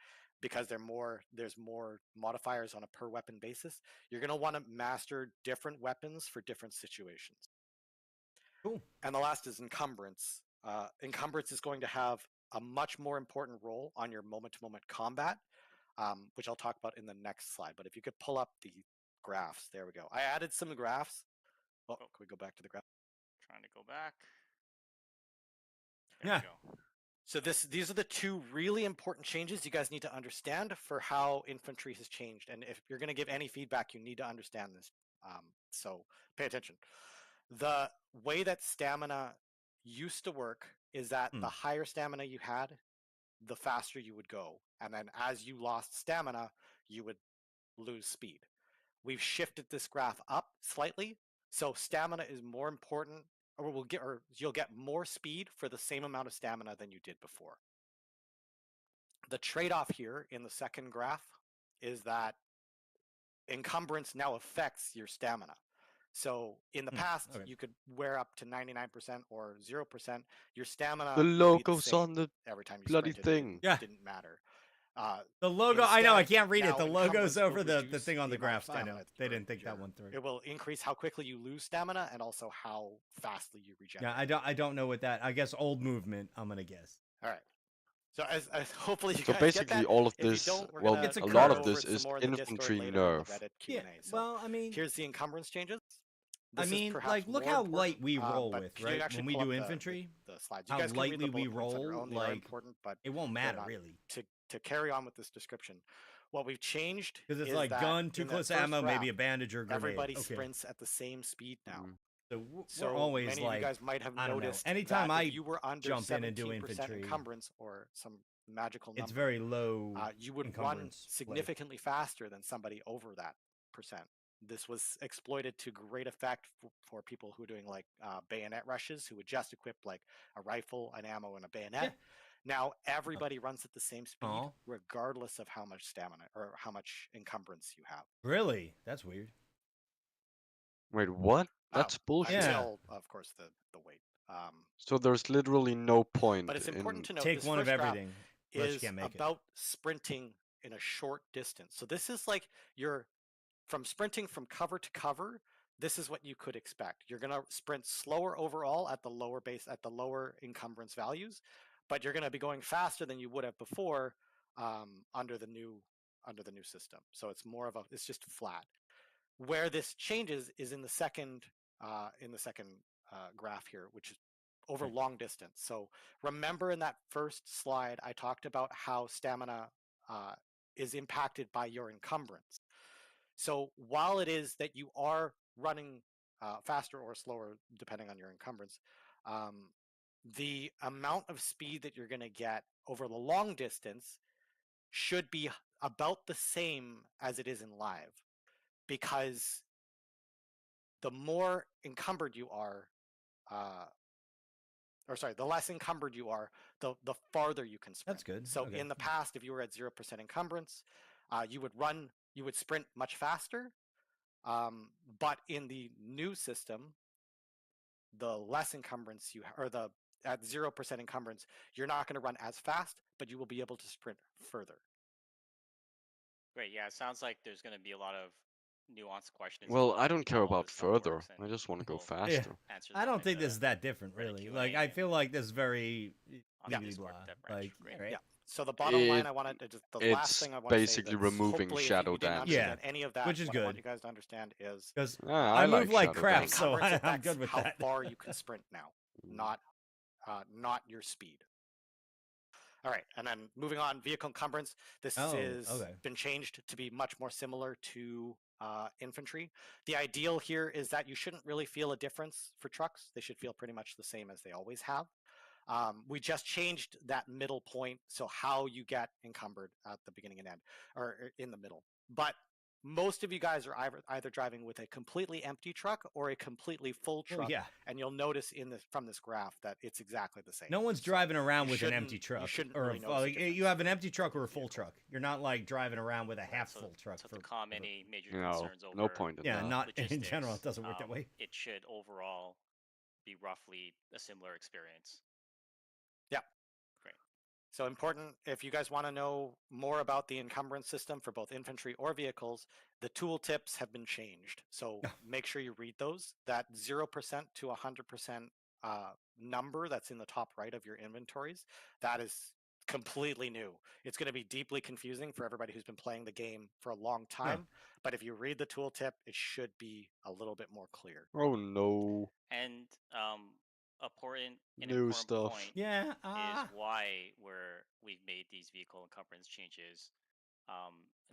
because there's more modifiers on a per weapon basis, you're going to want to master different weapons for different situations. Cool. And the last is encumbrance. Encumbrance is going to have a much more important role on your moment-to-moment combat, which I'll talk about in the next slide. But if you could pull up the graphs, there we go. I added some graphs. Oh, can we go back to the graph? Trying to go back. There Yeah. we go. So these are the two really important changes you guys need to understand for how infantry has changed. And if you're going to give any feedback, you need to understand this. So pay attention. The way that stamina used to work is that the higher stamina you had, the faster you would go. And then as you lost stamina, you would lose speed. We've shifted this graph up slightly. So stamina is more important, or you'll get more speed for the same amount of stamina than you did before. The trade-off here in the second graph is that encumbrance now affects your stamina. So in the past, okay. you could wear up to 99% or 0%. Your stamina The would be logo's the same on the every time you bloody sprinted. thing. Yeah. Didn't matter. The logo, I know, I Instead, can't read it. now The logo's encumbrance will over the reduce thing on the amount of graphs. I know. stamina They through didn't think that your- one through. It will increase how quickly you lose stamina and also how fastly you regenerate. Yeah, I don't know what that. I guess old movement. I'm gonna guess. All right. So as hopefully you So guys get basically, that. all of If you this, don't, we're well, gonna It's a a go lot of curve. over this it some is more in the Discord infantry later in the nerf. Reddit Q&A. So well, I mean, here's the encumbrance changes. I This is mean, perhaps like, look more how important, light we roll but with, can you right? actually When we pull do up infantry, the slides. You how guys can read the lightly we bullet points on your roll, own. They are like, important, but it won't they're matter not. really. To carry on with this description, what we've changed Because it's is like that gun, two in that close first ammo, maybe a graph, bandage or a grenade. everybody Okay. sprints at the same speed now. Mm. So So we're always many like, of you guys might have I don't know. noticed Anytime that I if you were under jump in and do 17% infantry, encumbrance or some magical number, it's very low. you would run encumbrance, significantly faster than somebody over that percent. This was exploited to great effect for people who are doing like bayonet rushes, who would just equip like a rifle, an ammo, and a bayonet. Yeah. Now everybody runs at the same speed, Aw. regardless of how much stamina or how much encumbrance you have. Really? That's weird. Wait, what? That's bullshit. Yeah. Until, of course, the weight. So there's literally no point But it's important to note Take this one of first graph everything. Unless you is can't make it. about sprinting in a short distance. So this is like from sprinting from cover to cover. This is what you could expect. You're going to sprint slower overall at the lower encumbrance values, but you're going to be going faster than you would have before under the new system. So it's it's just flat. Where this changes is in the second graph here, which is over long distance. So remember in that first slide, I talked about how stamina is impacted by your encumbrance. So while it is that you are running faster or slower, depending on your encumbrance, the amount of speed that you're going to get over the long distance should be about the same as it is in live, because the more encumbered you are, the less encumbered you are, the farther you can sprint. That's good. So Okay. in the past, if you were at 0% encumbrance, you would sprint much faster. But in the new system, the less encumbrance at 0% encumbrance, you're not going to run as fast, but you will be able to sprint further. Great. Yeah, it sounds like there's going to be a lot of nuanced questions. Well, about I don't care how all about this stuff further. works, and I just want to go we'll faster. answer I them don't in think the this is that different, Reddit really. Q&A Like, I and feel like this is very. on the blah, Discord blah. dev branch. Like, Great. right? Yeah. So the bottom line It- I wanted to just the it's last thing I want to say basically that's removing hopefully shadow if you didn't dancing. understand any of that, which is what I want good. you guys to understand is Because I I move like shadow crap, dancing. so encumbrance I'm affects good with how that. far you can sprint now, not your speed. All right, and then moving on, vehicle encumbrance. This is been changed to be much more similar to infantry. The ideal here is that you shouldn't really feel a difference for trucks. They should feel pretty much the same as they always have. We just changed that middle point, so how you get encumbered at the beginning and end, or in the middle. But most of you guys are either driving with a completely empty truck or a completely full Oh truck, yeah. and you'll notice from this graph that it's exactly the same. No one's So driving around you with an empty shouldn't- truck. You shouldn't or really notice a you difference have an in empty truck or a the full vehicle. truck. You're not like driving around with a half so, full truck. so for, to calm for the- any major No, concerns over no point in yeah, that. not in general. It logistics, doesn't work that way. it should overall be roughly a similar experience. Yeah. Great. So important, if you guys want to know more about the encumbrance system for both infantry or vehicles, the tooltips have been changed. So make sure you read those. That 0% to 100% number that's in the top right of your inventories, that is completely new. It's going to be deeply confusing for everybody who's been playing the game for a long time. But if you read the tooltip, it should be a little bit more clear. Oh no. And an New important stuff. point Yeah. is why we've made these vehicle encumbrance changes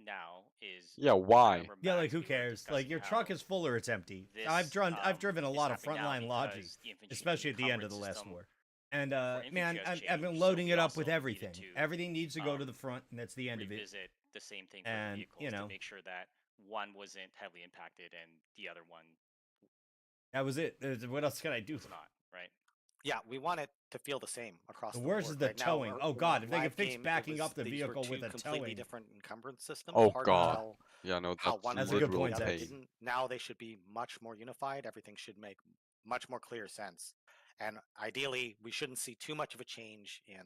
now is Yeah, I why? remember, Yeah, Max, like who we were cares? Like discussing your truck how is full or it's empty. this, I've driven a is lot of happening now frontline logi, because the infantry especially at the end of the encumbrance last system war. And infantry man, has I've been changed, loading so it we up with also everything. needed to, Everything needs to go to the front, and that's the end of it. revisit the same thing for And, the vehicles you know, to make sure that one wasn't heavily impacted and the other one That was it. What else can I do? was not, right? Yeah, we want it to feel the same across The the worst board. is the Right now, towing. Oh in god, the if they could live fix game, backing up the these were vehicle two with a completely towing. different encumbrance systems. Oh Hard god. to tell Yeah, no, how that's one That's a worked good and point, the other Dex. didn't. Now they should be much more unified. Everything should make much more clear sense. And ideally, we shouldn't see too much of a change in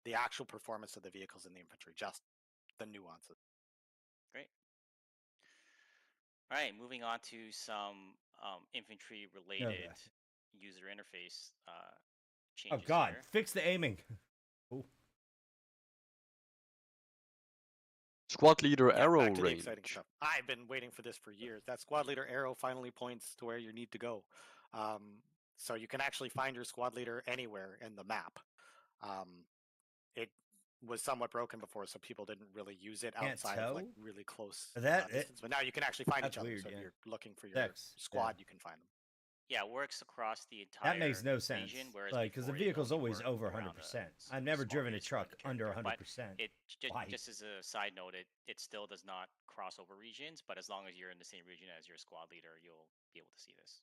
the actual performance of the vehicles in the infantry, just the nuances. Great. All right, moving on to some infantry-related user interface changes. Oh god, here. fix the aiming. Ooh. Squad leader Yeah, arrow back to the range. exciting stuff. I've been waiting for this for years. That squad leader arrow finally points to where you need to go. So you can actually find your squad leader anywhere in the map. It was somewhat broken before, so people didn't really use it Can't outside of like tow? really close That- distance. But now you can actually find that's each other. weird, So yeah. if you're looking for your Dex, squad, yeah. you can find them. Yeah, it works across the entire That makes no sense. region, whereas Like, because the before it vehicle's only always worked over around 100%. a I've never small driven a radius around truck the under territory, 100%. But Why? just as a side note, it still does not cross over regions, but as long as you're in the same region as your squad leader, you'll be able to see this.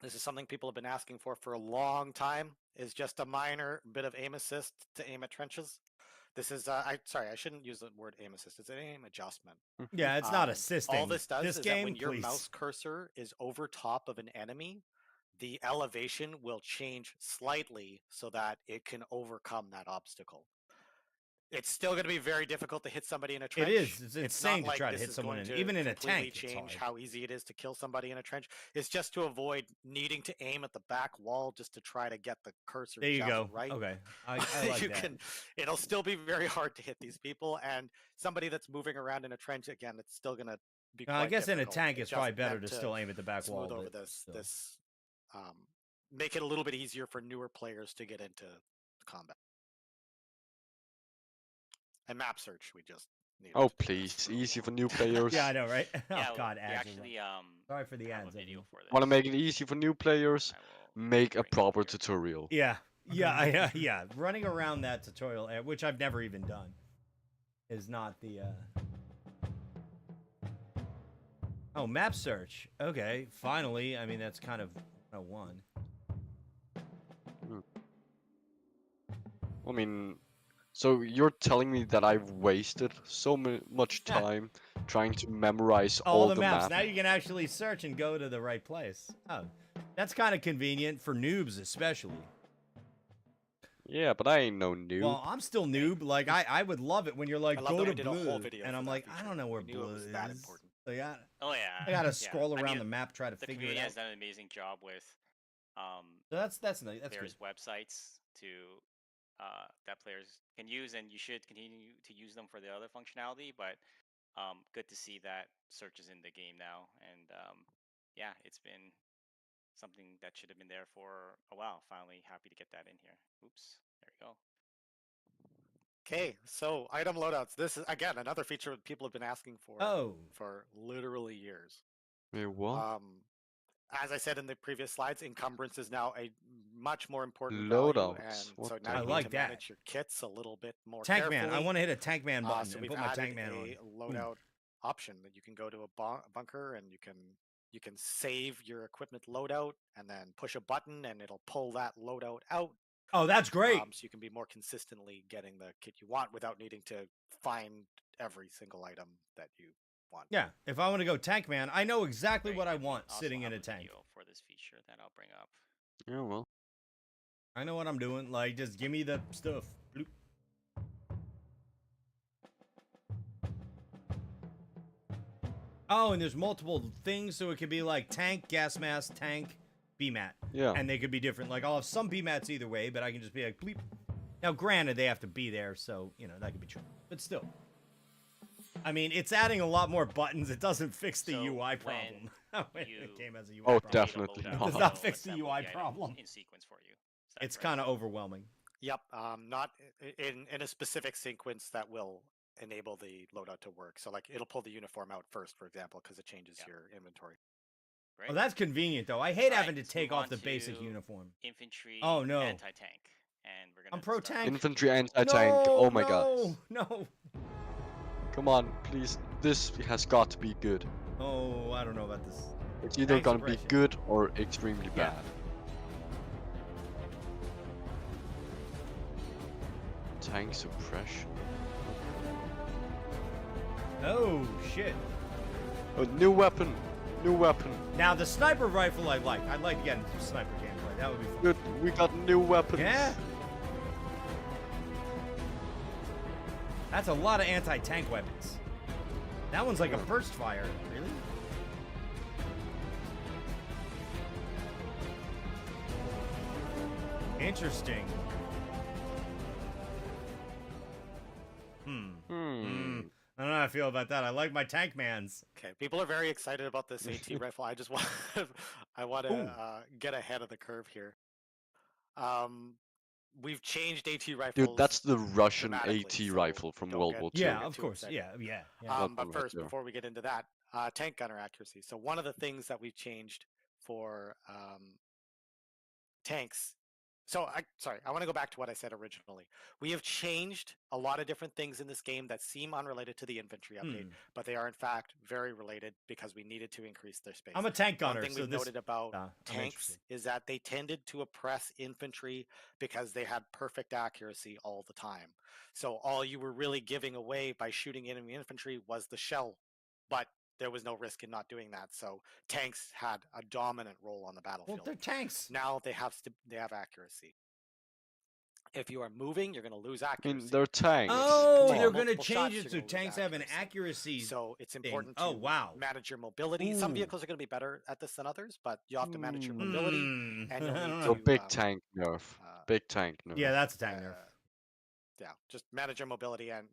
This is something people have been asking for a long time. Is just a minor bit of aim assist to aim at trenches. This is I shouldn't use the word aim assist. It's an aim adjustment. Yeah, it's not assisting. All this does this is game, that when your please. mouse cursor is over top of an enemy, the elevation will change slightly so that it can overcome that obstacle. It's still going to be very difficult to hit somebody in a trench. It is. It's insane not to like try to this hit is someone going in, to even in a completely tank. It's change hard. how easy it is to kill somebody in a trench. It's just to avoid needing to aim at the back wall just to try to get the cursor There you just go. right. Okay, I like you that. it'll still be very hard to hit these people, and somebody that's moving around in a trench, again, it's still going to be Now, quite I guess in a difficult. tank, it's just probably better meant to still aim at the back wall. smooth over but this still. make it a little bit easier for newer players to get into combat. And map search, we just need. Oh please, easy for new players. Yeah, I know, right? Oh Yeah, god, we ads are actually sorry for the have ads. a video everyone. for this. Want to make it easy for new players? I will Make a bring it proper here. tutorial. Yeah, yeah. Running around that tutorial, which I've never even done, is not the. Oh, map search. Okay, finally. I mean, that's kind of 101. I mean, so you're telling me that I've wasted so much time trying to memorize All the map? maps. Now you can actually search and go to the right place. Oh, that's kind of convenient for noobs, especially. Yeah, but I ain't no noob. Well, I'm still noob. Like I would love it when you're like, I love go that to we did a whole blue, video and for I'm that like, I feature. don't know where We knew blue it was is. that important. Like, Oh yeah. I gotta yeah. scroll I around mean, the map, try to the figure it community out. has done an amazing job with So that's nice. That's various good. websites to that players can use, and you should continue to use them for the other functionality. But good to see that search is in the game now, and yeah, it's been something that should have been there for a while. Finally, happy to get that in here. Oops, there we go. Okay, so item loadouts. This is again another feature that people have been asking for Oh, for literally years. Wait, what? as I said in the previous slides, encumbrance is now a much more important value, Loadouts. and What so the now you hell? I need like to that. manage your kits a little bit more Tank carefully. man. I want to hit a tank man button So and we've put my added tank man on. a loadout option that you can go to a bunker and you can save your equipment loadout and then push a button and it'll pull that loadout out. Oh, that's great. So you can be more consistently getting the kit you want without needing to find every single item that you want. Yeah, if I want to go tank man, I know exactly Right, what I and we want also sitting in have a tank. video for this feature that I'll bring up. Yeah, well. I know what I'm doing. Like, just give me the stuff. Bloop. Oh, and there's multiple things, so it could be like tank, gas mask, tank, BMAT. Yeah. And they could be different. Like, I'll have some BMATs either way, but I can just be like, bleep. Now, granted, they have to be there, so, you know, that could be true. But still. I mean, it's adding a lot more buttons. It doesn't fix the So UI when problem. When you the game has a UI Oh, problem. definitely Create a loadout, not. Does not it'll fix the assemble UI items problem. in sequence for you. Is that It's correct? kind of overwhelming. Yep, not in a specific sequence that will enable the loadout to work. So like it'll pull the uniform out first, for example, because it changes Yep. your inventory. Great. Oh, that's convenient, though. I hate All having right, to let's take move off on the basic to uniform. Infantry, Oh, no. anti-tank, and we're gonna I'm pro start tank. with Infantry the anti-tank. Oh my god. No. Come on, please. This has got to be good. Oh, I don't know about this. It's either Tank gonna be suppression. good or extremely Yeah. bad. Tank suppression. Oh, shit. Oh, new weapon. New weapon. Now, the sniper rifle I like. I'd like to get into some sniper gameplay. That would be fun. Good. We got new weapons. Yeah. That's a lot of anti-tank weapons. That one's like a Yeah. burst fire. Really? Interesting. I don't know how I feel about that. I like my tank mans. Okay, people are very excited about this AT rifle. I just want I want to get ahead of the curve here. We've changed AT rifles. Dude, that's the Russian dramatically, AT so rifle from don't World get- War II. Yeah, get of too course. excited. Yeah. That But one right first, there. before we get into that, tank gunner accuracy. So one of the things that we've changed for tanks. So I want to go back to what I said originally. We have changed a lot of different things in this game that seem unrelated to the infantry update, but they are in fact very related because we needed to increase their space. I'm a tank gunner, One thing so we've this. noted about I'm tanks interested. is that they tended to oppress infantry because they had perfect accuracy all the time. So all you were really giving away by shooting enemy infantry was the shell, but there was no risk in not doing that. So tanks had a dominant role on the Well, battlefield. they're tanks. Now they have accuracy. If you are moving, you're going to lose I accuracy. mean, they're tanks. Oh, Come they're on. going to Multiple change shots, it you're so gonna lose tanks have an accuracy. accuracy. So it's thing. important Oh, to wow. manage your mobility. Some Ooh. vehicles are going to be better at this than others, but you have to manage your mobility. And I you'll don't need know. So to, big tank nerf. Big tank nerf. Yeah, that's a tank nerf. Yeah, just manage your mobility, and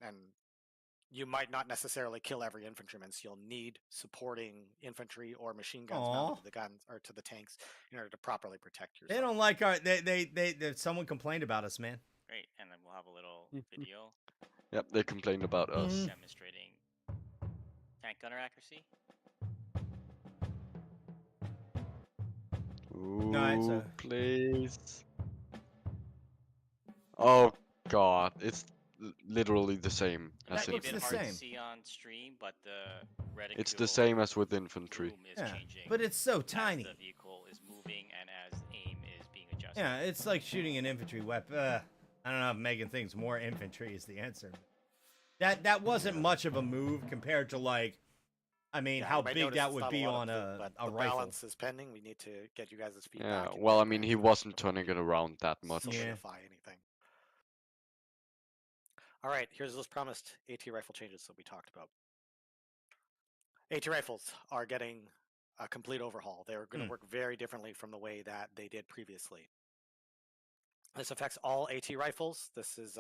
you might not necessarily kill every infantryman, so you'll need supporting infantry or machine guns mounted to the guns or to the tanks in order to properly protect yourself. They don't like our. They someone complained about us, man. Great, and then we'll have a little video Yep, they complained about us. demonstrating tank gunner accuracy. Ooh, it's please. Oh god, it's literally the same It as might be a looks bit the hard to same. see on stream, but the reticule It's the same as with infantry. room is Yeah, changing. but it's so as tiny. the vehicle is moving and as aim is being adjusted. Yeah, it's like shooting an infantry weapon. I don't know if making things more infantry is the answer. That wasn't much of a move compared to like, I mean, Yeah, how you might big notice that it's would not be lot on of food, but a the rifle. balance is pending. We need to get you guys' feedback. Yeah, and well, I feedback mean, he to wasn't before turning we it around that much. Yeah. solidify anything. All right, here's those promised AT rifle changes that we talked about. AT rifles are getting a complete overhaul. They're going to work very differently from the way that they did previously. This affects all AT rifles. This is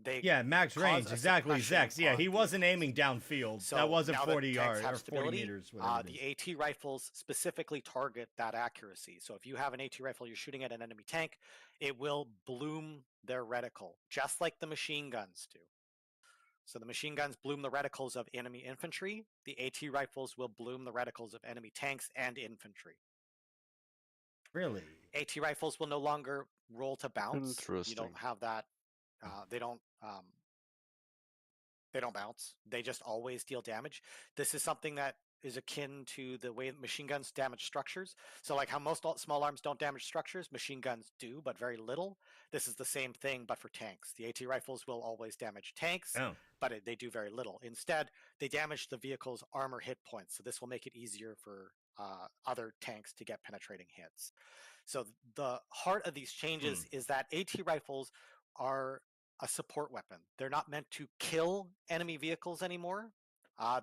they Yeah, max cause range, a exactly. suppression Zex. Yeah, on he wasn't vehicles. aiming downfield. So that wasn't now that 40 tanks yards have or 40 stability, meters. Whatever it is. the AT rifles specifically target that accuracy. So if you have an AT rifle, you're shooting at an enemy tank, it will bloom their reticle, just like the machine guns do. So the machine guns bloom the reticles of enemy infantry. The AT rifles will bloom the reticles of enemy tanks and infantry. Really? AT rifles will no longer roll to bounce. You Interesting. don't have that. They don't bounce. They just always deal damage. This is something that is akin to the way machine guns damage structures. So like how most small arms don't damage structures, machine guns do, but very little. This is the same thing, but for tanks. The AT rifles will always damage tanks, Oh. but they do very little. Instead, they damage the vehicle's armor hit points. So this will make it easier for other tanks to get penetrating hits. So the heart of these changes is that AT rifles are a support weapon. They're not meant to kill enemy vehicles anymore.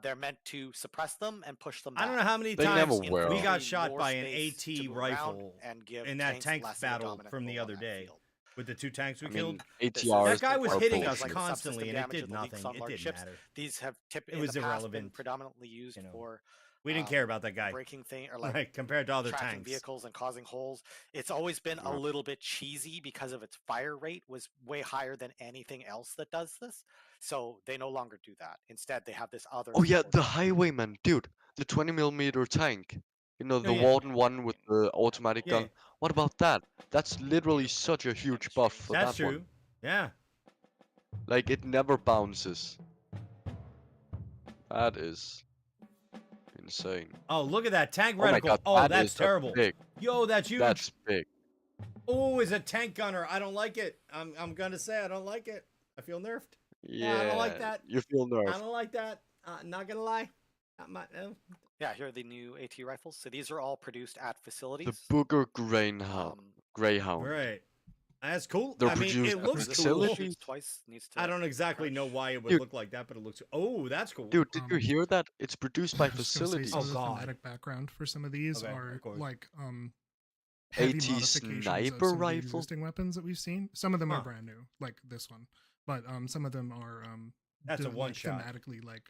They're meant to suppress them and push them back. I don't know how many They times never will. we got Infantry shot more by an space to AT move around rifle and give in that tanks tank less of a battle dominant from the role on other that day field. with the 2 tanks we I killed. mean, This is- ATRs That guy was are hitting bullshit. us like the constantly, subsystem and it damage did of the leaks nothing. on It large didn't ships. matter. These have It was in the past been irrelevant. predominantly used You know, for We didn't care about that guy, breaking thing or like right? Compared to other tracking tanks. vehicles and causing holes. It's always been a Yeah. little bit cheesy because of its fire rate was way higher than anything else that does this. So they no longer do that. Instead, they have this other. Oh yeah, support the weapon. Highwayman, dude. The 20mm tank. You know, Oh, the yeah. Warden one with the automatic Yeah. gun. What about that? That's literally such a huge buff for That's that true. one. Yeah. Like, it never bounces. That is insane. Oh, look at that tank Oh my reticle. god, Oh, that that's is a terrible. big. Yo, that's huge. That's big. Oh, is a tank gunner. I don't like it. I'm gonna say I don't like it. I feel nerfed. Yeah, I don't like that. You feel I nerfed. don't like that. Not gonna lie. Yeah, here are the new AT rifles. So these are all produced at The facilities. Booger Greyhound. Greyhound. Right. That's cool. They're I mean, produced it at looks This cool. one facilities. shoots twice. Needs to I don't exactly know crouch. why it would Dude. look like that, but it looks. Oh, that's cool. Dude, did you Um, hear that? It's produced by I was just gonna say facilities. some Oh, of the God. thematic background for some of these Okay, are of course. like heavy AT modifications of sniper some of the rifle? existing weapons that we've seen. Some of them Huh. are brand new, like this one, but some of them are That's a like, one-shot. Thematically, thematically like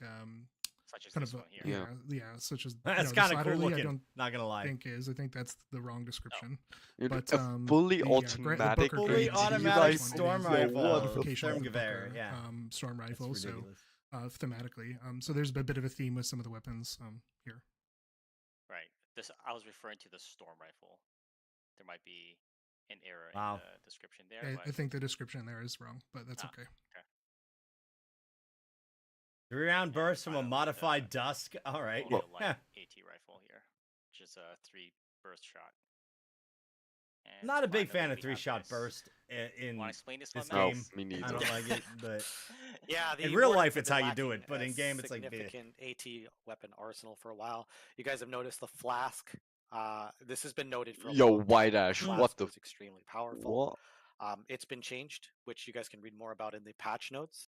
Such as kind this of one here. yeah, such as That's the kind of cool Slatterly, looking. I don't Not gonna lie. think is. I think that's the wrong description. Dude, But a fully the automatic Booker Fully AT automatic rifle storm is a rifle. modification of the Sturmgewehr, Booker, yeah. storm That's rifle. So ridiculous. thematically, so there's a bit of a theme with some of the weapons here. Right. This I was referring to the storm rifle. There might be an error Wow. in the description there. I think the description there is wrong, but that's Ah. okay. 3-round burst from a finally, modified Dusk. All right. Only a light AT rifle here, which is a 3 burst shot. And Not a big fan finally of we have 3-shot this. burst in Want to explain this one, this Matt? No, game. me neither. I don't like it, but Yeah, the In real Warden life, have it's been how you do lacking it, but a in game, it's like, bleh. significant AT weapon arsenal for a while. You guys have noticed the flask. This has been noted for a Yo, long time. White Ash, Flask what the was extremely powerful. what? It's been changed, which you guys can read more about in the patch notes.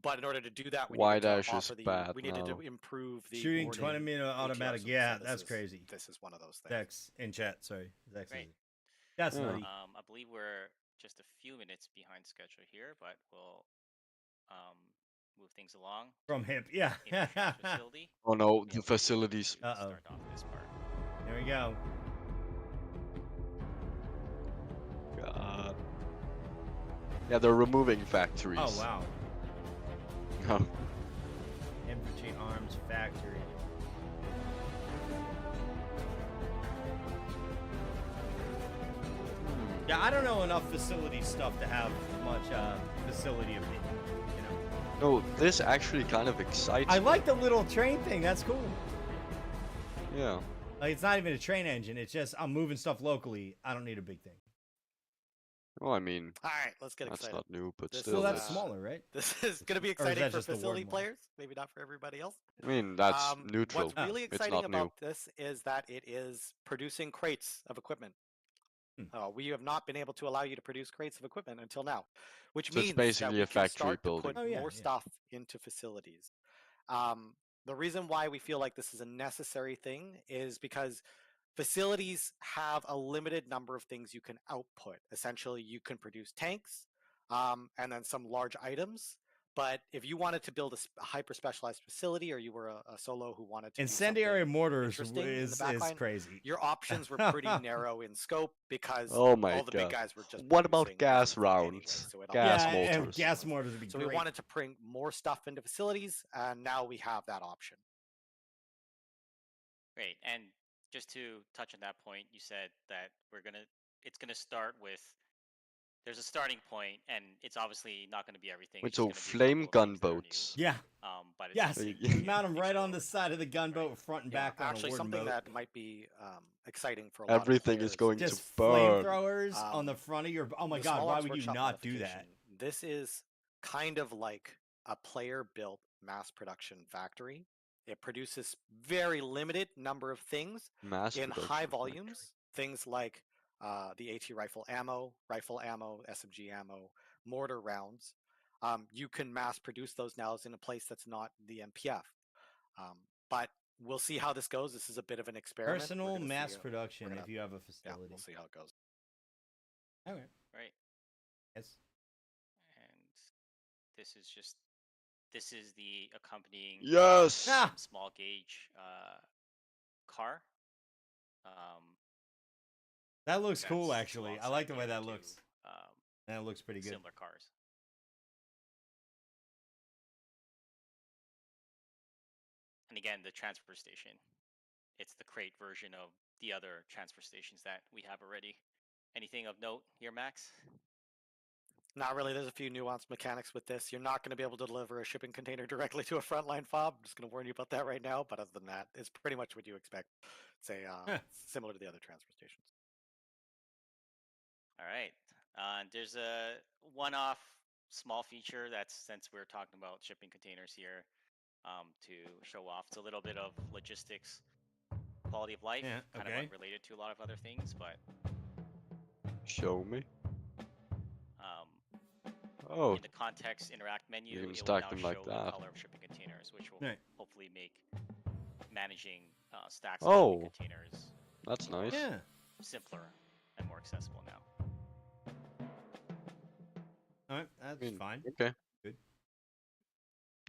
But in order to do that, we White needed to Ash is offer the bad we needed now. to improve the Shooting Warden 20 minute AT automatic. arsenal, Yeah, so that's crazy. This is one of those things. Dex in chat. Sorry. Dex Great. is- That's Yeah. nutty. I believe we're just a few minutes behind schedule here, but we'll move things along. From hip. Yeah. In the trans facility. Oh no, Yeah, the we facilities. will Uh-oh. Start off this part. There we go. God. Yeah, they're removing factories. Oh, wow. Oh. Infantry Arms Factory. Yeah, I don't know enough facility stuff to have much facility opinion. You know, No, this actually kind of excites I me. like the little train thing. That's cool. Yeah. Like, it's not even a train engine. It's just I'm moving stuff locally. I don't need a big thing. Well, I mean, All right, let's get that's excited. not new, but This still. Well, that's is, smaller, right? This is going to be Or is exciting that for just the facility Warden one? players, maybe not for everybody else. I mean, that's neutral. What's really It's exciting not new. about this is that it is producing crates of equipment. We have not been able to allow you to produce crates of equipment until now, which So it's means basically that a we can factory start building. to put Oh, yeah, more yeah. stuff into facilities. The reason why we feel like this is a necessary thing is because facilities have a limited number of things you can output. Essentially, you can produce tanks and then some large items. But if you wanted to build a hyper specialized facility, or you were a solo who wanted to do Incendiary something mortars interesting in the is backline, crazy. your options were pretty narrow in scope because Oh my all the big god. guys were just What about producing gas everything anyway, rounds? so it all Gas yeah, and mortars. gas mortars would be So great. we wanted to bring more stuff into facilities, and now we have that option. Great. And just to touch on that point, you said that it's gonna start with. There's a starting point, and it's obviously not going to be everything. Wait, It's so just gonna be a flame couple of things that are new. gunboats. Yeah. But it's Yes. something You to You mount them right explore. on the side of the gunboat, front and Yeah, back on actually, a wooden something boat. that might be exciting for a lot Everything of is players. going to Just burn. flamethrowers on the front of your. Oh my the god! Small Why Arms would you Workshop not do that? modification, This is kind of like a player-built mass production factory. It produces very limited number of things Mass in production high factory. volumes. Things like the AT rifle ammo, SMG ammo, mortar rounds. You can mass produce those now in a place that's not the MPF. But we'll see how this goes. This is a bit of an experiment. We're Personal gonna mass see, production gonna- if you have a yeah, facility. we'll see how it goes. Okay. Right. Yes. And this is the accompanying Yes. Ah! small gauge car. That looks cool, that's actually. I alongside like the the way other that two, looks. And it looks pretty good. Similar cars. And again, the transfer station. It's the crate version of the other transfer stations that we have already. Anything of note here, Max? Not really. There's a few nuanced mechanics with this. You're not going to be able to deliver a shipping container directly to a frontline fob. I'm just going to warn you about that right now. But other than that, it's pretty much what you expect. Say similar to the other transfer stations. All right. There's a one-off small feature that's, since we're talking about shipping containers here, to show off. It's a little bit of logistics, quality of life, Yeah, kind okay. of unrelated to a lot of other things, but Show me. um, Oh, in the context interact menu, can it will stack now them show like the that. color of shipping containers, which will Right. hopefully make managing stacks of shipping Oh, containers that's more nice. Yeah. simpler and more accessible now. All right. That's I mean, fine. Okay. Good.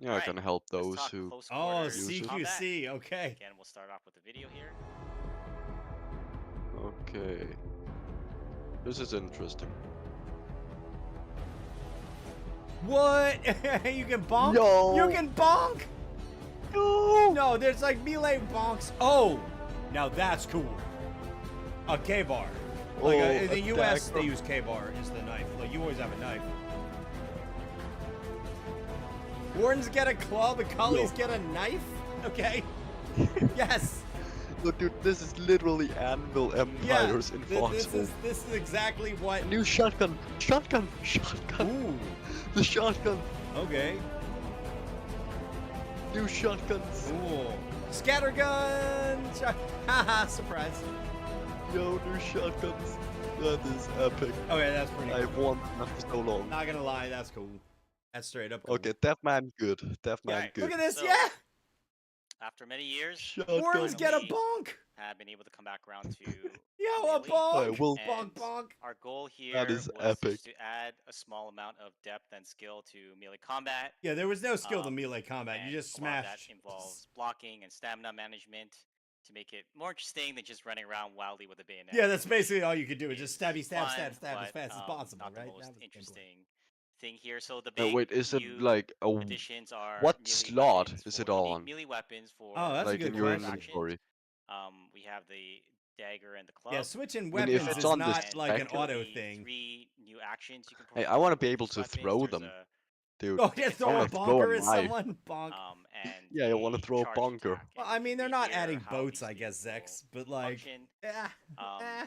Yeah, I Alright, can help Let's those talk who. close Oh, quarters use it. combat. CQC. Okay. Again, we'll start off with the video here. Okay. This is interesting. What? You can bonk? Yo. You can bonk? No. No, there's like melee bonks. Oh, now that's cool. A K-bar. Like Oh, in the a US, dagger. they use K-bar is the knife. Like you always have a knife. Wardens get a club, and Cullies get a knife? Okay. Yes. Look, dude, this is literally Anvil Yeah. Empires in This Foxhole. is exactly what. A new shotgun. Shotgun. Ooh. The shotgun. Okay. New shotguns. Cool. Scattergun. Haha. Surprise. Yo, new shotguns. That is epic. Okay, that's pretty. Cool. I've wanted that for so long. Not gonna lie, that's cool. That's straight up cool. Okay, Deathman good. Deathman Alright, good. Look at this, So- yeah. After many years, Shotgun. Wardens get a Finally. bonk. have been able to come back around to Yo, a melee. bonk. Alright, we'll- bonk, And bonk. Our goal here is was epic. to add a small amount of depth and skill to melee combat. Yeah, there was no skill to Um, melee combat. You and just a lot of smash. that involves blocking and stamina management to make it more interesting than just running around wildly with a bayonet. Yeah, that's which basically all you could do. Is just is stab, stab, fun, stab, stab as but, fast as possible, not right? the most That was the gameplay. interesting thing here. So the big Wait, is it new like a additions are what melee slot weapons is for it unique on? melee weapons for Oh, that's a like good in your question. inventory? We have the dagger and the club. Yeah, switching I mean, if weapons it's is on the not like an spec- auto the thing. 3 new actions you can Hey, I perform want to be with able these to weapons. throw There's them, a dude. Oh, yeah, throw a wanna throw a bonker at knife. someone. Bonk. And Yeah, I wanna a throw a charge bonker. attack, Well, and I you mean, can they're see not here adding how boats, these I guess, things Zex, will but like, function. eh,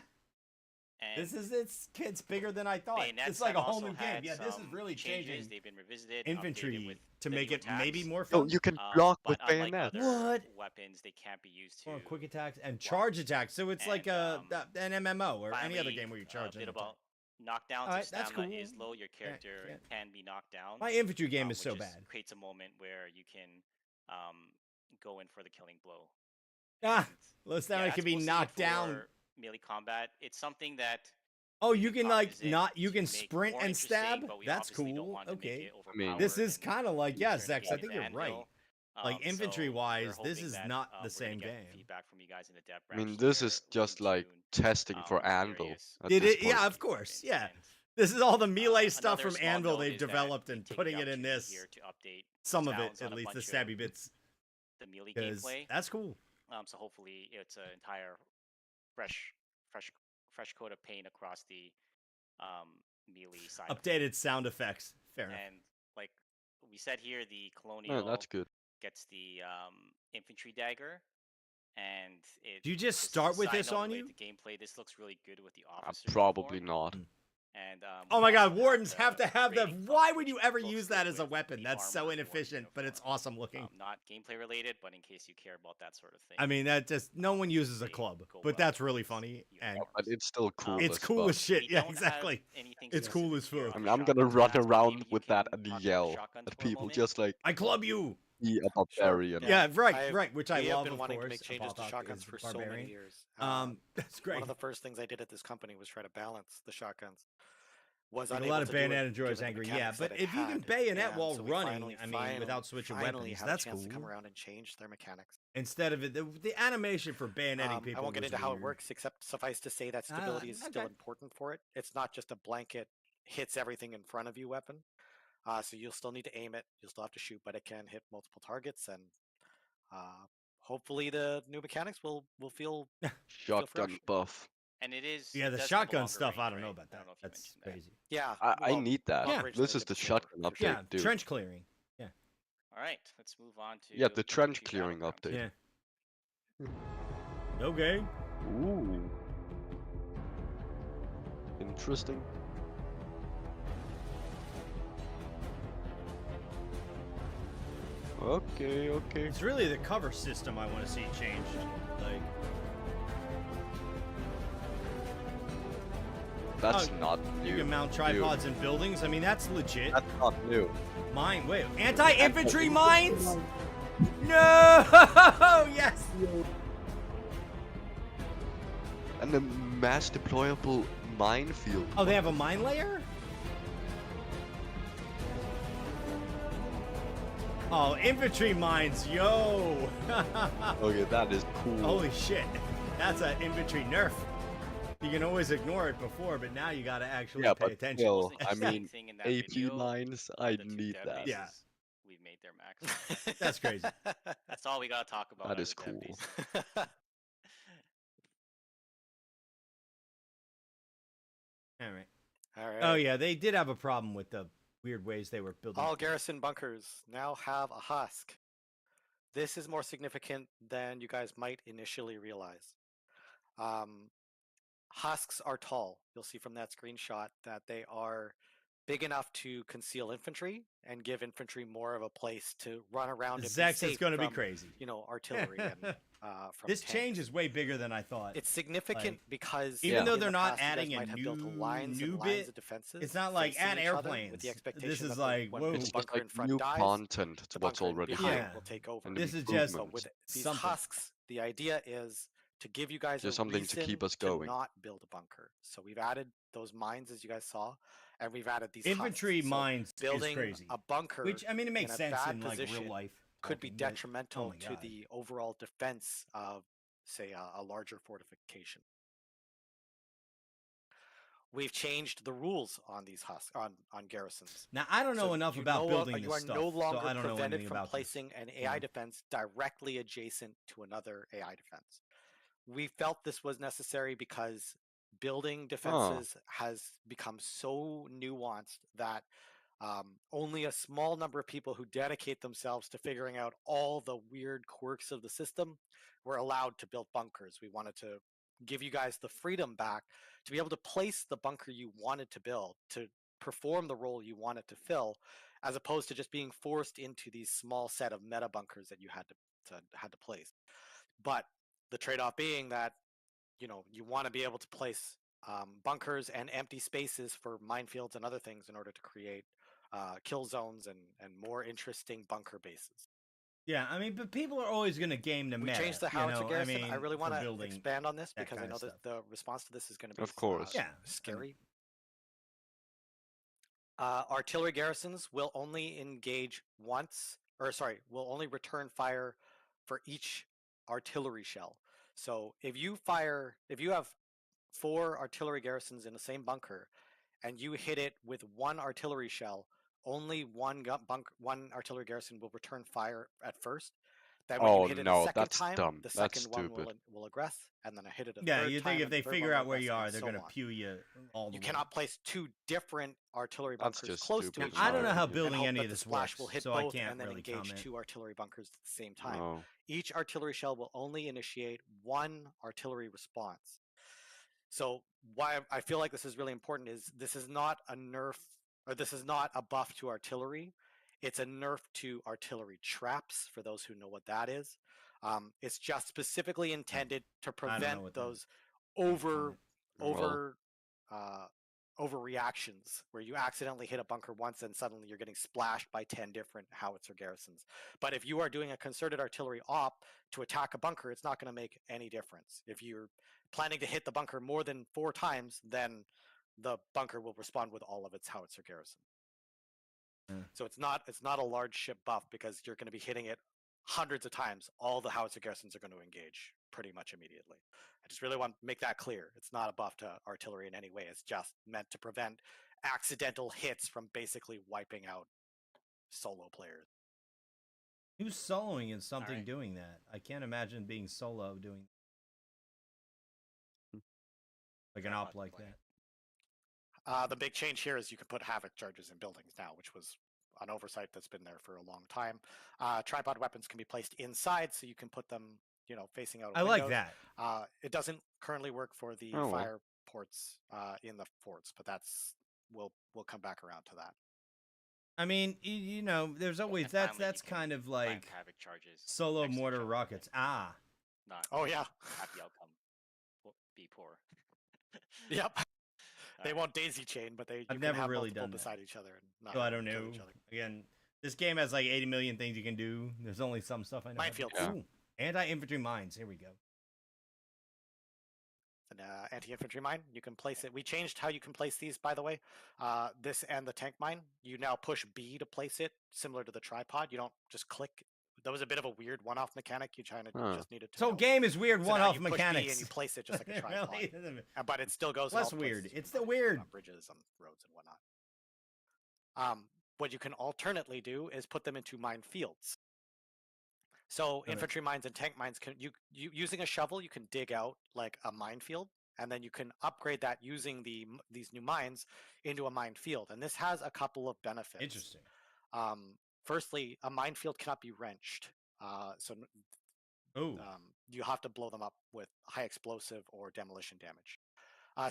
And it's bigger than I thought. bayonets It's like a have whole also new game. had Yeah, this is some really changes. changing They've been revisited, and updated infantry with to the make new it maybe attacks. more Oh, fun. you can block but with unlike bayonets. other What? weapons, they can't be used to Or quick attacks and block. charge attacks. So it's like And, an MMO or any other Finally, game where you charge a an bit attack. about knockdowns. Alright, If that's stamina cool. is low, your character can't- can be knocked down. My infantry game is which so just bad. creates a moment where you can go in for the killing blow. Ah, And, well, yeah, stamina that's can be mostly it knocked down. for melee combat. It's something that Oh, we've you been can like cognizant not. You to can make sprint more and interesting, stab. but we That's obviously don't cool. want to make Okay. it I mean, overpowered This is and kind of like turn yes, the Zex. game I into think you're right. Anvil. Like So infantry we're wise, this hoping is that, not the we're gonna same get game. feedback from you guys in the depth I mean, branch this here. is We can just like tune, testing for the Anvil. various At Did this it? Yeah, point. of course. weapons. Yeah. And, This is all the melee stuff another from small Anvil note they've is that developed we and take putting the it in opportunity this. here to update Some of sounds it, on at a least, the bunch of stabby bits. the melee Because gameplay. that's cool. So hopefully it's an entire fresh coat of paint across the melee side. Updated sound effects. Fair enough. And like we said here, the No, colonial that's good. gets the infantry dagger, and it. Do you just this is a start with side this note on you? related to gameplay. This looks really good with the officer. Probably uniform. not. And Oh we my also god, wardens have to have the. rating Why color, would you which ever looks use good that as a with weapon? the That's so armor or inefficient, but it's uniform. awesome looking. Not gameplay related, but in case you care about that sort of thing. I mean, that just no one uses a they club, go but well that's with really these funny and uniforms. But it's still cool. it's as cool fuck. as shit. We Yeah, don't have exactly. anything It's cool as specific here fuck. I on mean, the I'm gonna shotguns, run Jazz, but around maybe you with can that and talk about the yell shotguns at for a people, moment. just like I club you. be a Sure, barbarian. Yeah, right, I've- right. Which I we have love, been of wanting course. to make changes to Apathok shotguns is for so many barbarian. years. That's One great. of the first things I did at this company was try to balance the shotguns. Was Like a unable lot of to do it bayonet enjoyers given the angry, yeah. mechanics But that it if you can had, bayonet and while so we running, I mean, without switching finally weapons, had that's a chance cool. to come around and change their mechanics. Instead of it, the animation for bayoneting people. I won't get was into how it weird. works, except suffice to say that stability is still okay. important for it. It's not just a blanket hits everything in front of you weapon. So you'll still need to aim it. You'll still have to shoot, but it can hit multiple targets, and hopefully the new mechanics will feel shotgun fresh. buff. And it is. Yeah, it the does have a shotgun longer stuff. range, I don't know right? about that. I don't know if you That's mentioned that. crazy. Yeah, I well, need that. longer range This than is it the did before, shotgun for update, sure. Yeah, dude. trench clearing. All right, let's move on to. Yeah, the trench infantry clearing battlegrounds. update. Yeah. Okay. Ooh. Interesting. Okay, okay. It's really the cover system I want to see changed. Like, That's Oh, not new. you can mount dude. tripods in buildings. I mean, that's legit. That's not new. Mine. Wait, anti-infantry mines? No! Yes. And the mass deployable minefield. Oh, they have a mine layer? Oh, infantry mines, yo! Okay, that is cool. Holy shit, that's an infantry nerf. You can always ignore it before, but now you gotta actually Yeah, pay but attention. still, Most I interesting mean, thing in that AP video mines, are I the two need dev that. Yeah. bases. We made their max. That's crazy. That's all we gotta talk about. That are is the dev cool. bases. All right. All right. Oh yeah, they did have a problem with the weird ways they were building. All garrison bunkers now have a husk. This is more significant than you guys might initially realize. Husks are tall. You'll see from that screenshot that they are big enough to conceal infantry and give infantry more of a place to run around and be Zex is safe going to be from, crazy. you know, artillery and from This tanks. change is way bigger than I thought. It's significant like, because even though in they're the not past, you guys adding a might have built new lines and bit, lines of defenses. it's not like facing add each other with airplanes. the This expectation is that like, when whoa. the It's just bunker like in front new dies, content to the what's bunker already behind Yeah. will take over. and This is just So improvements. with these something. husks, the idea is to give you guys Just a something reason to keep us going. not build a bunker. So we've added those mines as you guys saw, and we've added these Infantry husks. So mines is building crazy. a bunker, Which, I mean, it makes in a sense bad in like position real life. could be but- detrimental oh my to God. the overall defense of, say, a larger fortification. We've changed the rules on these husks on garrisons. Now, I don't know So enough you about building you this are stuff, no longer so I don't know prevented anything from about placing an you AI know. defense directly adjacent to another AI defense. We felt this was necessary because building defenses has become so nuanced that only a small number of people who dedicate themselves to figuring out all the weird quirks of the system were allowed to build bunkers. We wanted to give you guys the freedom back to be able to place the bunker you wanted to build, to perform the role you wanted to fill, as opposed to just being forced into these small set of meta bunkers that you had to place. But the trade-off being that, you know, you want to be able to place bunkers and empty spaces for minefields and other things in order to create kill zones and more interesting bunker bases. Yeah, I mean, but people are always going to game the We meta. changed the you howitzer know, garrison. I mean, really for want to building expand on this that because I kinda know that stuff. the response to this is going to be Of course. Yeah, I mean- scary. Artillery garrisons will only engage once, or sorry, will only return fire for each artillery shell. So if you have 4 artillery garrisons in the same bunker, and you hit it with 1 artillery shell, only one artillery garrison will return fire at first. Then when you Oh hit it a no, second that's time, dumb. the That's second one stupid. will aggress, and then I hit it a Yeah, third you time. think if and the they third figure one will out where you aggress, are, and they're so gonna on. pew you all the You way. cannot place two different artillery That's bunkers just close to stupid each in I other. don't know my how opinion. building and hope any that of the this splash will works, hit so I both can't and then really engage comment. two artillery bunkers at the same time. No. Each artillery shell will only initiate one artillery response. So why I feel like this is really important is this is not a nerf, or this is not a buff to artillery. It's a nerf to artillery traps, for those who know what that is. It's just specifically intended to know prevent what that those Can't over Well, overreactions where you accidentally hit a bunker once and suddenly you're getting splashed by 10 different howitzer garrisons. But if you are doing a concerted artillery op to attack a bunker, it's not going to make any difference. If you're planning to hit the bunker more than 4 times, then the bunker will respond with all of its howitzer garrison. So it's not a large ship buff, because you're going to be hitting it hundreds of times. All the howitzer garrisons are going to engage pretty much immediately. I just really want to make that clear. It's not a buff to artillery in any way. It's just meant to prevent accidental hits from basically wiping out solo players. Who's soloing in something Alright. doing that? I can't imagine being solo doing like an op Tripod like deployment. that. The big change here is you can put havoc charges in buildings now, which was an oversight that's been there for a long time. Tripod weapons can be placed inside, so you can put them, facing out. I like that. It doesn't currently work for the Oh, well. fire ports in the forts, but we'll come back around to that. I mean, there's always And finally, that's you can kind of plant like havoc charges solo next to each mortar other and rockets. Ah, Not Oh yeah, have the outcome be poor. yep. They Alright. won't daisy chain, but you I've can never have really multiple done that. beside each other and not so I have don't them kill know. each other. Again, this game has like 80 million things you can do. There's only some stuff I know. how to do. Minefields. Yeah. Ooh, anti-infantry mines. Here we go. An anti-infantry mine, you can place it. We changed how you can place these, by the way. This and the tank mine, you now push B to place it, similar to the tripod. You don't just click. That was a bit of a weird one-off mechanic. You just needed to. So know. game is weird So now one-off you push B mechanics. and you place it just like a It tripod. really isn't. But it still goes in Less all weird. places. You It's can still place it weird. on bridges, on roads, and whatnot. What you can alternately do is put them into minefields. So Okay. infantry mines and tank mines, you using a shovel, you can dig out like a minefield, and then you can upgrade that using these new mines into a minefield. And this has a couple of benefits. Interesting. Firstly, a minefield cannot be wrenched. Oh, You have to blow them up with high explosive or demolition damage.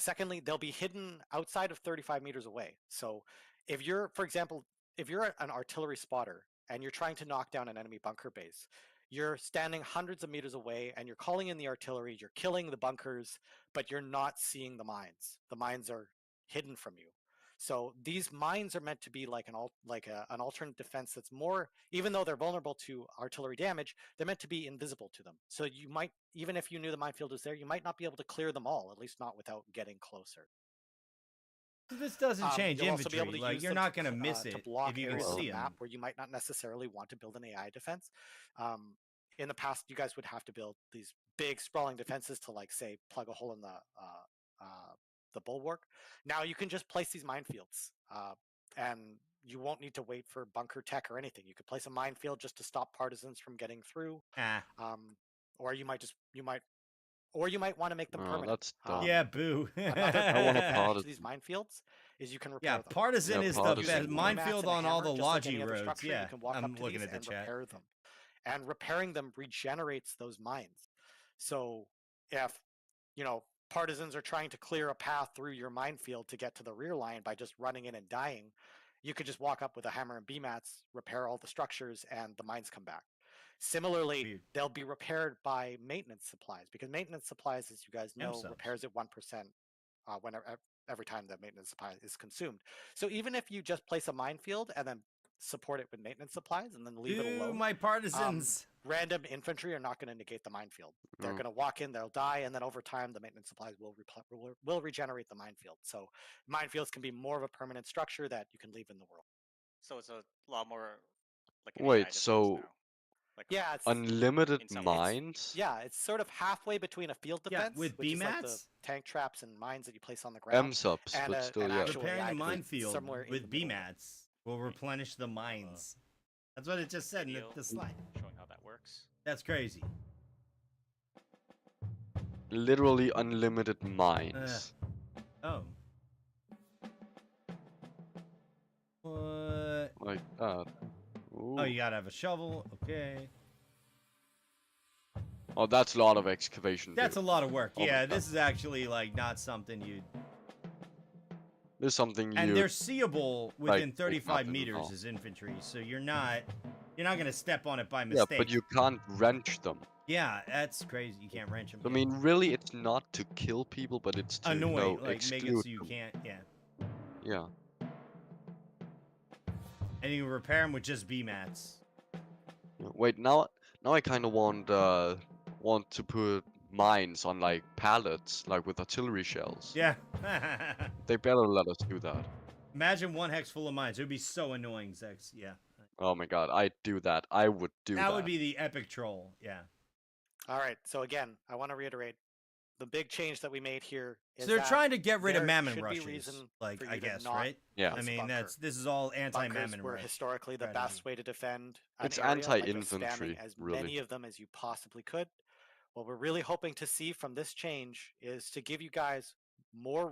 Secondly, they'll be hidden outside of 35 meters away. So if you're, for example, if you're an artillery spotter and you're trying to knock down an enemy bunker base, you're standing hundreds of meters away and you're calling in the artillery, you're killing the bunkers, but you're not seeing the mines. The mines are hidden from you. So these mines are meant to be like an alternate defense that's more, even though they're vulnerable to artillery damage, they're meant to be invisible to them. So you might, even if you knew the minefield was there, you might not be able to clear them all, at least not without getting closer. so this doesn't change You'll also be infantry. able to Like use you're them not gonna miss to it block if you can areas of see the them. map where you might not necessarily want to build an AI defense. In the past, you guys would have to build these big sprawling defenses to, like, say, plug a hole in the bulwark. Now you can just place these minefields, and you won't need to wait for bunker tech or anything. You could place a minefield just to stop partisans from getting through, Ah, or you might want to make them Oh, permanent. that's dumb. yeah, boo. Another I want a advantage part to of- these minefields is you can repair yeah, them. partisan Yeah, is the partisan. best Using minefield mats and a on all the hammer, just like any logi other roads. structure, Yeah, you can walk I'm up to looking these at the and chat. repair them. And repairing them regenerates those mines. So if partisans are trying to clear a path through your minefield to get to the rear line by just running in and dying, you could just walk up with a hammer and B-mats, repair all the structures, and the mines come back. Similarly, Weird. they'll be repaired by maintenance supplies, because maintenance supplies, as you guys know, subs. repairs at 1% every time the maintenance supply is consumed. So even if you just place a minefield and then support it with maintenance supplies and then leave it Boo, alone, my partisans. random infantry are not going to negate the minefield. They're Mm. going to walk in, they'll die, and then over time the maintenance supplies will regenerate the minefield. So minefields can be more of a permanent structure that you can leave in the world. So it's a lot more like an AI Wait, defense so now. Like Yeah, it's unlimited in some ways. mines? yeah, it's sort of halfway between a field Yeah, defense, with which is like the B-mats? tank traps and mines that you place on the ground, M-subs, and but still, an yeah. actual Repairing AI the defense minefield somewhere in with the middle. B-mats will replenish the mines. That's what it just said in Video the slide. showing how that works. works. That's crazy. Literally unlimited mines. Oh. What? Like that. Oh, you gotta have a shovel. Okay. Oh, that's a lot of excavation. That's a dude. lot of work. Oh my Yeah, God. this is actually like not something you'd. There's something you. And they're seeable within like, 35 nothing at meters all. as infantry, so you're not gonna step on it by Yeah, mistake. but you can't wrench them. Yeah, that's crazy. You can't wrench them. I mean, really, it's not to kill people, but it's to annoy, like exclude make it so you them. can't. Yeah. Yeah. And you can repair them with just B mats. Yeah, wait, now I kind of want to put mines on like pallets, like with artillery shells. Yeah. They better let us do that. Imagine one hex full of mines. It would be so annoying, Zex. Yeah. Oh my God, I'd do that. I would do that. That would be the epic troll. Yeah. All right. So again, I want to reiterate the big change that we made here is So they're that trying to get rid of there mammon should be rushes, reason like for I you to guess, not right? Yeah. I mean, bunker. this is all Bunkers anti-mammon were rush. historically the strategy. best way to defend an It's area by just anti-infantry, spamming as really. many of them as you possibly could. What we're really hoping to see from this change is to give you guys more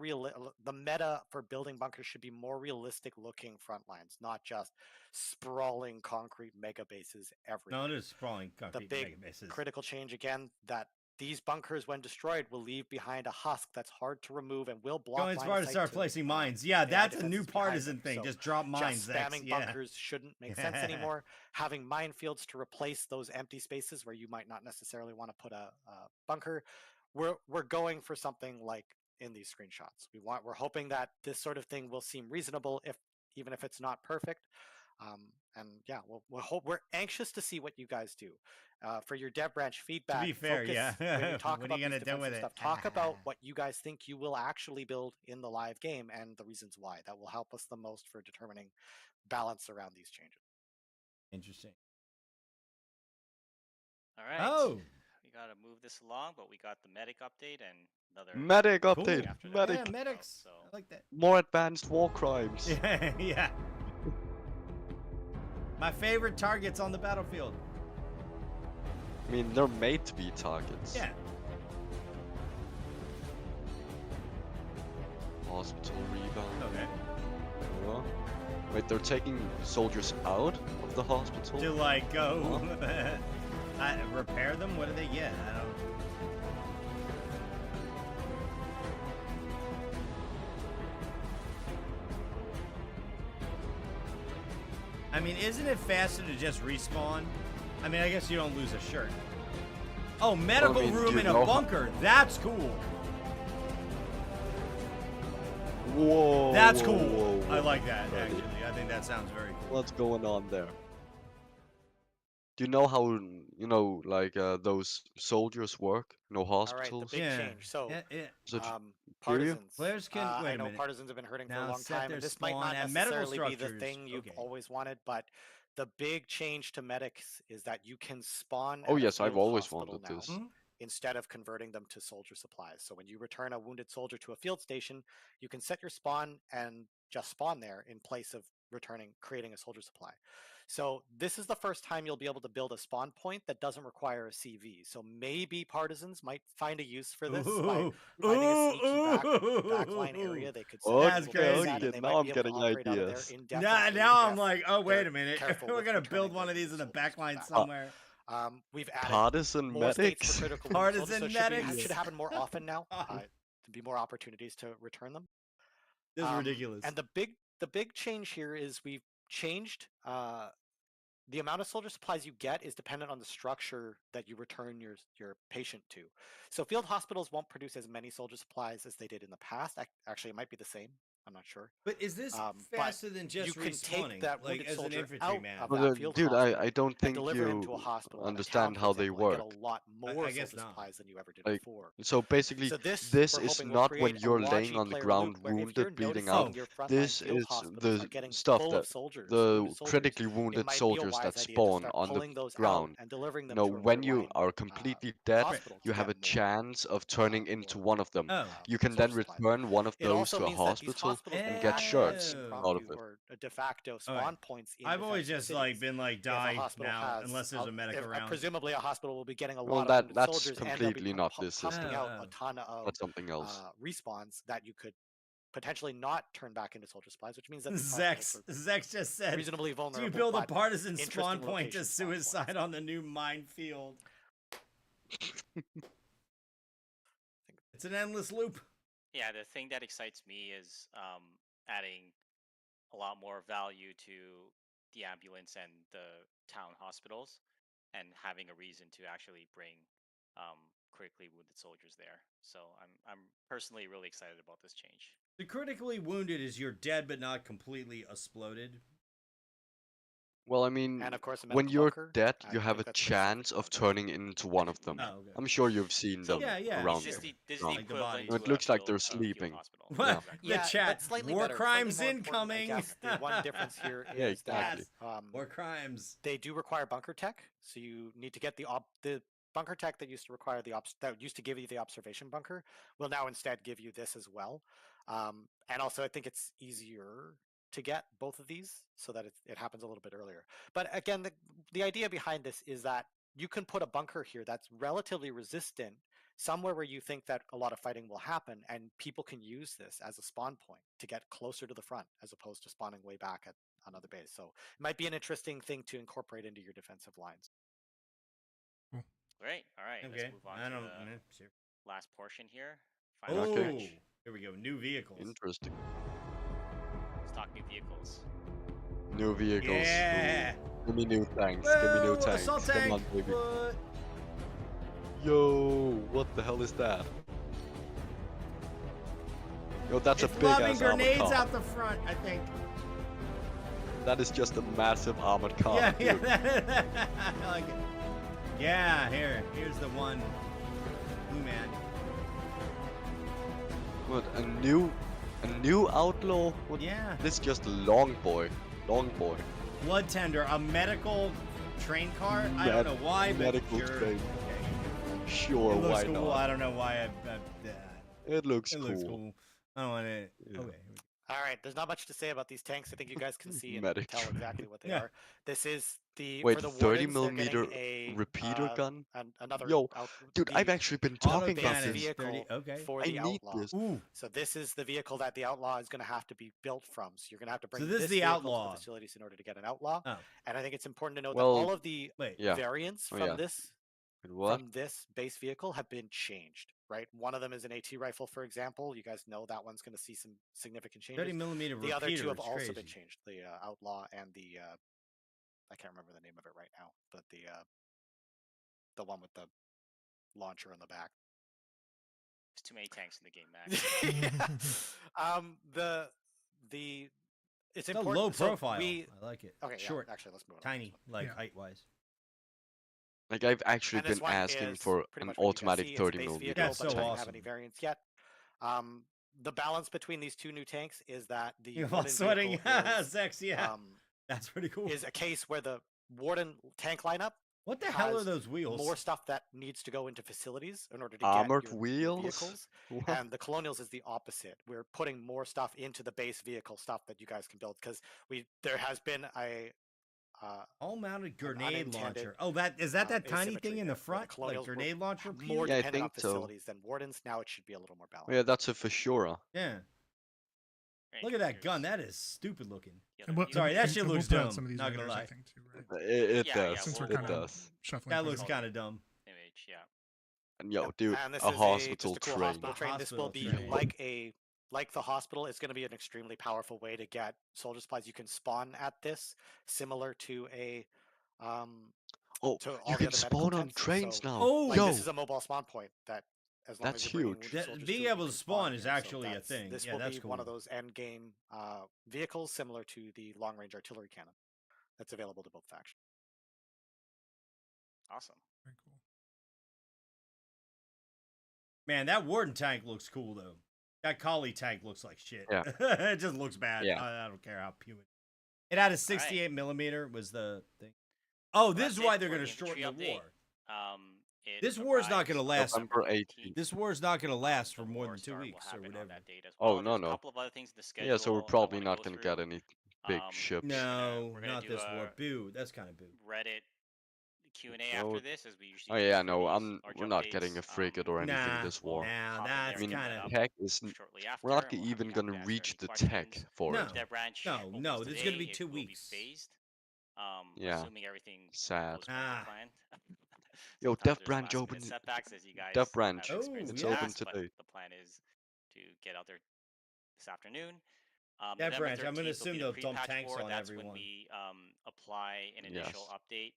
the meta for building bunkers should be more realistic looking front lines, not just sprawling concrete mega bases everywhere. No, it is sprawling The concrete big mega bases. critical change again that these bunkers, when destroyed, will leave behind a husk that's hard to remove and will block. Going as line far of to sight start to, placing mines. Yeah, AI that's a defenses new behind partisan them. thing. So Just drop mines. just spamming yeah. bunkers shouldn't make sense anymore. Having minefields to replace those empty spaces where you might not necessarily want to put a bunker. We're going for something like in these screenshots. We're hoping that this sort of thing will seem reasonable, even if it's not perfect. And yeah, we're anxious to see what you guys do. For your dev branch feedback, To be fair, focus, yeah. when you talk What are about you these gonna do with defensive it? stuff, talk about what you guys think you will actually build in the live game and the reasons why. That will help us the most for determining balance around these changes. Interesting. All right. Oh. We gotta move this along, but we got the medic update and another Medic Cool. update. after that. Medic. Yeah, medics. So I like that. More advanced war crimes. Yeah, yeah. My favorite targets on the battlefield. I mean, they're made to be targets. Yeah. Hospital rebound. Okay. Yeah. Wait, they're taking soldiers out of the hospital? To like go repair them? What do they get? I don't. I mean, isn't it faster to just respawn? I mean, I guess you don't lose a shirt. Oh, medical mean, do room you in a know bunker. That's cool. Whoa. That's whoa, cool. whoa, I whoa. like that, Okay. actually. I think that sounds very cool. What's going on there? Do you know how, like those soldiers work? All right, the Hospitals? big Yeah. change. So, Yeah. So do you? partisans. Players can- wait I a know minute. partisans have been hurting for Now a long set time, their and this might spawn not at medical necessarily be the structures. thing you've Okay. always wanted, but the big change to medics is that you can spawn. Oh at a yes, I've field always hospital wanted now, this. Mhm. instead of converting them to soldier supplies. So when you return a wounded soldier to a field station, you can set your spawn and just spawn there in place of creating a soldier supply. So this is the first time you'll be able to build a spawn point that doesn't require a CV. So maybe partisans might find a use for this by Ooh. finding a sneaky Ooh. backline area they could Okay, That's people base crazy. at, and they now might I'm be able to getting operate out of there ideas. indefinitely Now I'm if like, oh, wait they're a minute. careful We're with going to returning build one of them these in a soldiers backline back. somewhere. We've added Partisan more states medics? for critical wound Partisan soldiers, so it medics? should happen more often now. To be more opportunities to return them. This is ridiculous. And the big change here is we've changed the amount of soldier supplies you get is dependent on the structure that you return your patient to. So field hospitals won't produce as many soldier supplies as they did in the past. Actually, it might be the same. I'm not sure. But is this but faster than just you can respawning? take that like wounded as an soldier infantry out man? of Well, that field dude, hospital I don't and think deliver him to a you hospital in a understand town, how for they example, and work. get a lot more I soldier guess not. supplies than you ever did Like, before. So basically, So this we're is hoping will not when create a you're laying raunchy on the player ground loop where if wounded, you're bleeding noticing out. your frontline This field is hospitals are the getting stuff full that of soldiers, the wounded soldiers, critically it wounded might be a soldiers wise that idea to spawn start on the pulling those out ground. and delivering them to a When you rear-line, are completely dead, hospital you to have get a chance of turning into more, one of them. Oh. You can soldier then supplies. return one of It those also to a means that these hospital hospitals and will get act as shirts impromptu out of it. or de facto spawn Alright. points in I've always defensive just like cities. been like If a die hospital now has unless there's a medic around. presumably a hospital will be getting a Well, lot of wounded that's soldiers, and they'll be completely not this pumping system. out Oh. a ton of That's something else. respawns that you could potentially not turn back into soldier supplies, which means that these Zex hospitals Zex just are said, reasonably "Do vulnerable. you build a but partisan spawn interesting point to location spawn points. suicide on the new minefield?" It's an endless loop. Yeah, the thing that excites me is adding a lot more value to the ambulance and the town hospitals, and having a reason to actually bring critically wounded soldiers there. So I'm personally really excited about this change. The critically wounded is you're dead but not completely exploded. Well, I mean, And of course, a when medical you're bunker, dead, I you have think a that's pretty chance of straightforward. turning into one of them. Oh, okay. I'm sure you've seen So- them Yeah, around. sure. This is the ground. Like the equivalent bodies. to It looks like a they're field sleeping. hospital. What? Yeah. The Yeah, chat. but slightly War better, crimes slightly more important, I incoming. guess. The one difference here Yeah, is exactly. that War crimes. they do require bunker tech, so you need to get the bunker tech that used to require that used to give you the observation bunker will now instead give you this as well. And also, I think it's easier to get both of these so that it happens a little bit earlier. But again, the idea behind this is that you can put a bunker here that's relatively resistant somewhere where you think that a lot of fighting will happen, and people can use this as a spawn point to get closer to the front as opposed to spawning way back at another base. So it might be an interesting thing to incorporate into your defensive lines. Great. All right. Okay. Let's move on I to don't. the Sure. last portion here. Oh, Final Okay. stretch. here we go. New vehicles. Interesting. Let's talk new vehicles. New vehicles. Yeah. Ooh. Give me new tanks. Give me new Whoa, tanks. assault Come tank. on, baby. What? Yo, what the hell is that? Yo, that's It's a big lobbing ass armored grenades car. out the front, I think. That is just a massive armored car. Yeah, dude. yeah. I like it. Yeah, here's the one. Blue man. What, a new outlaw? What? Yeah. This is just a long boy. Blood tender, a medical train car. I don't know why, but medical sure. train. Okay. Sure, It looks why cool. not? I don't know why. It looks It cool. looks cool. I don't want it. Yeah. Okay. All right, there's not much to say about these tanks. I think you guys can see and Medic tell train. exactly what they Yeah. are. This is Wait, for the 30 wardens, they're millimeter getting a repeater gun? another Yo, dude, the I've actually been Auto talking about cannons, this. vehicle 30. Okay. for I the need outlaw. this. Ooh. So this is the vehicle that the outlaw is going to have to be built from. So you're going to have to bring this is the vehicle outlaw. to the facilities in order to get an outlaw. Oh. And I think it's important to note Well, that all of the Wait. Yeah. variants Oh, from yeah. this Wait, what? from this base vehicle have been changed, right? One of them is an AT rifle, for example. You guys know that one's going to see some significant changes. 30 millimeter The other two repeater have is also crazy. been changed. The outlaw and the I can't remember the name of it right now, but the one with the launcher in the back. There's too many tanks in the game, Max. Yeah. It's It's a important. low so profile. we- I like it. okay, Short. Yeah, actually, let's move on. Tiny, like Yeah. height wise. Like, I've actually And this been one asking is for pretty an much what you guys automatic see. It's a 30 base millimeter. vehicle, That's but so doesn't have awesome. any variants yet. The balance between these two new tanks is that the You're all Warden sweating. vehicle is, Sexy. Yeah. That's pretty cool. is a case where the Warden tank lineup What the hell are has those wheels? more stuff that needs to go into facilities in order to Armored get your wheels? vehicles. What? And the Colonials is the opposite. We're putting more stuff into the base vehicle stuff that you guys can build because there has been a All-mounted grenade unintended, launcher. Oh, that that tiny asymmetry thing in the there, where the front, like Colonials were grenade launcher. more Yeah, I dependent on think so. facilities than Wardens. Now it should be a little more balanced. Yeah, that's a Fashura. Yeah. Great, Look at that gun. here's That is stupid looking. the And other what- vehicle. Sorry, that and- shit and looks we'll put out dumb, Some of these not gonna others, I lie. think, too, right? It Yeah, yeah, does. Since we're It kind of does. shuffling. That through looks all- kind of dumb. image, yeah. And yo, Yep. dude, And this a is hospital just a cool train. hospital A train. This will hospital be train. like the hospital. It's going to be an extremely powerful way to get soldier supplies. You can spawn at this, similar to a Oh, to all you the can other medical spawn on tents. trains So, now. Oh, like, yo, this is a mobile spawn point that, as long That's as you're bringing huge. wounded That- soldiers being through, you able can to spawn in is here. So actually a that's- thing. This Yeah, will that's be one of cool. those end game vehicles, similar to the long range artillery cannon that's available to both factions. Awesome. Very cool. Man, that Warden tank looks cool though. That Collie tank looks like shit. Yeah. It just looks bad. Yeah. I don't care how puny. It had a 68 millimeter was the thing. Oh, Well, this that's is it why they're for gonna the infantry shorten the update. war. it This war's not arrives gonna on last. November 18th. This war's not gonna last for the more war than 2 start will weeks or happen on whatever. that date as Oh, well. no, There's no. a couple of other things in the schedule. Yeah, so we're I probably wanna not go gonna through. get any big ships. No, we're gonna not do this war. a Boo. That's kind of boo. Reddit Q&A No. after this, as we usually Oh do yeah, for no, these large we're not getting a updates. frigate or anything Nah, this war. nah, hop in there that's I mean, and kind get of. that tech is shortly after. we're not and we'll even be happy gonna to answer reach any the tech questions. for No. it. Dev branch No, opens no, there's gonna be today. 2 It will be weeks. phased. Yeah, Assuming everything sad. goes according to Ah. plan. Yo, Sometimes Dev there's Branch last-minute open. setbacks, as you guys Dev have Branch, experienced in Oh, it's the yeah. open past, but today. the plan is to get out there this afternoon. That November branch, I'm gonna 13th will assume be they'll the dump pre-patch tanks war. on That's everyone. when we apply an initial Yes. update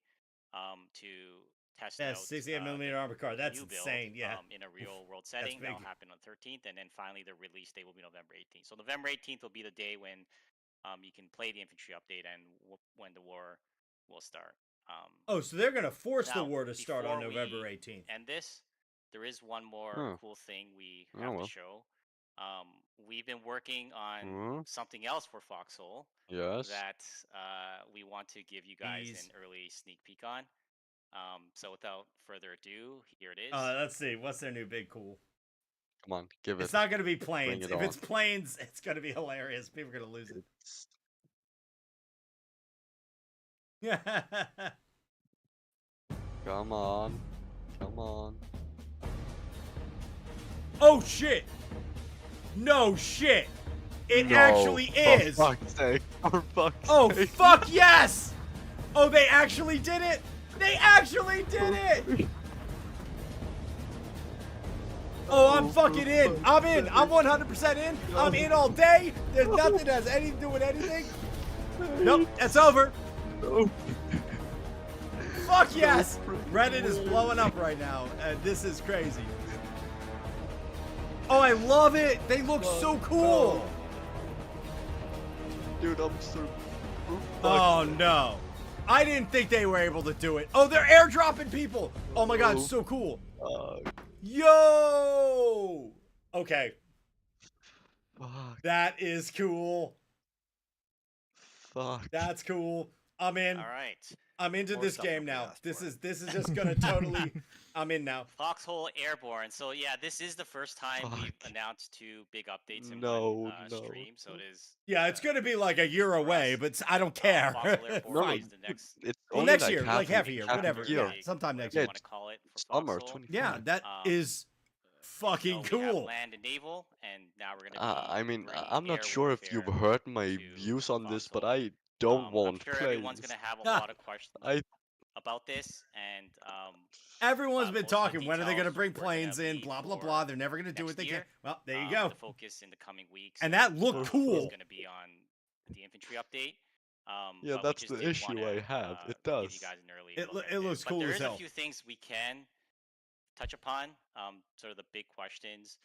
to test That's out 68 millimeter the armor car. That's new build, insane. Yeah. in a real world setting. big. That'll happen on 13th, and then finally the release date will be November 18th. So November 18th will be the day when you can play the infantry update and when the war will start. Oh, so they're gonna force the now, war to start on before November we 18th. end this, there is one more Huh. cool thing we Oh, have well. to show. We've been working on Hmm? something else for Foxhole Yes. that we want to give you guys These. an early sneak peek on. So without further ado, here it is. Let's see. What's their new big cool? Come on, give It's it. not gonna be planes. it If on. it's planes, it's gonna be hilarious. People are gonna lose it. It's- Come on. Come on. Oh shit! No shit! It No, actually is! For fuck's sake. For fuck's Oh sake. fuck yes! Oh, they actually did it! They actually did it! Oh, I'm fucking in. I'm in. I'm 100% in. I'm in all day. There's nothing that has anything to do with anything. Nope, it's over. No. Fuck yes! Reddit is blowing up right now, and this is crazy. Oh, I love it. They look so cool. Dude, I'm so. Oh no. I didn't think they were able to do it. Oh, they're airdropping people. Oh my god, it's so cool. Yo! Okay, Fuck. that is cool. Fuck. That's cool. I'm in. All right. I'm into More this stuff game nobody now. asked This for. is just gonna totally. I'm in now. Foxhole Airborne. So yeah, this is the first time we've Fuck. announced 2 big updates in No, one no. stream. So it is. Yeah, it's gonna be like a year away, us, but I don't care. Foxhole Airborne Fine. is the next. It's Well, only next year, half like half a year, half whatever. year. Yeah, sometime next Yeah, You year. want to call it for Summer Foxhole. 25. Yeah, that is fucking So we have cool. land and naval, and now we're gonna be. I mean, bringing I'm not air sure if you've warfare heard my to views on this, but Foxhole. I don't I'm want sure everyone's planes. gonna have a Ah. lot of questions I about this, and Everyone's been most of the talking. When are they gonna details bring we're gonna planes in? leave Blah blah for blah. They're never gonna do what next they can. year. Well, there you go. The focus in the coming weeks And that looked is cool. going to be on the infantry update. Yeah, but that's we just the did issue wanna, I have. It Give does. you guys an early It look at it this. looks But cool there as is hell. a few things we can touch upon. Sort of the big questions.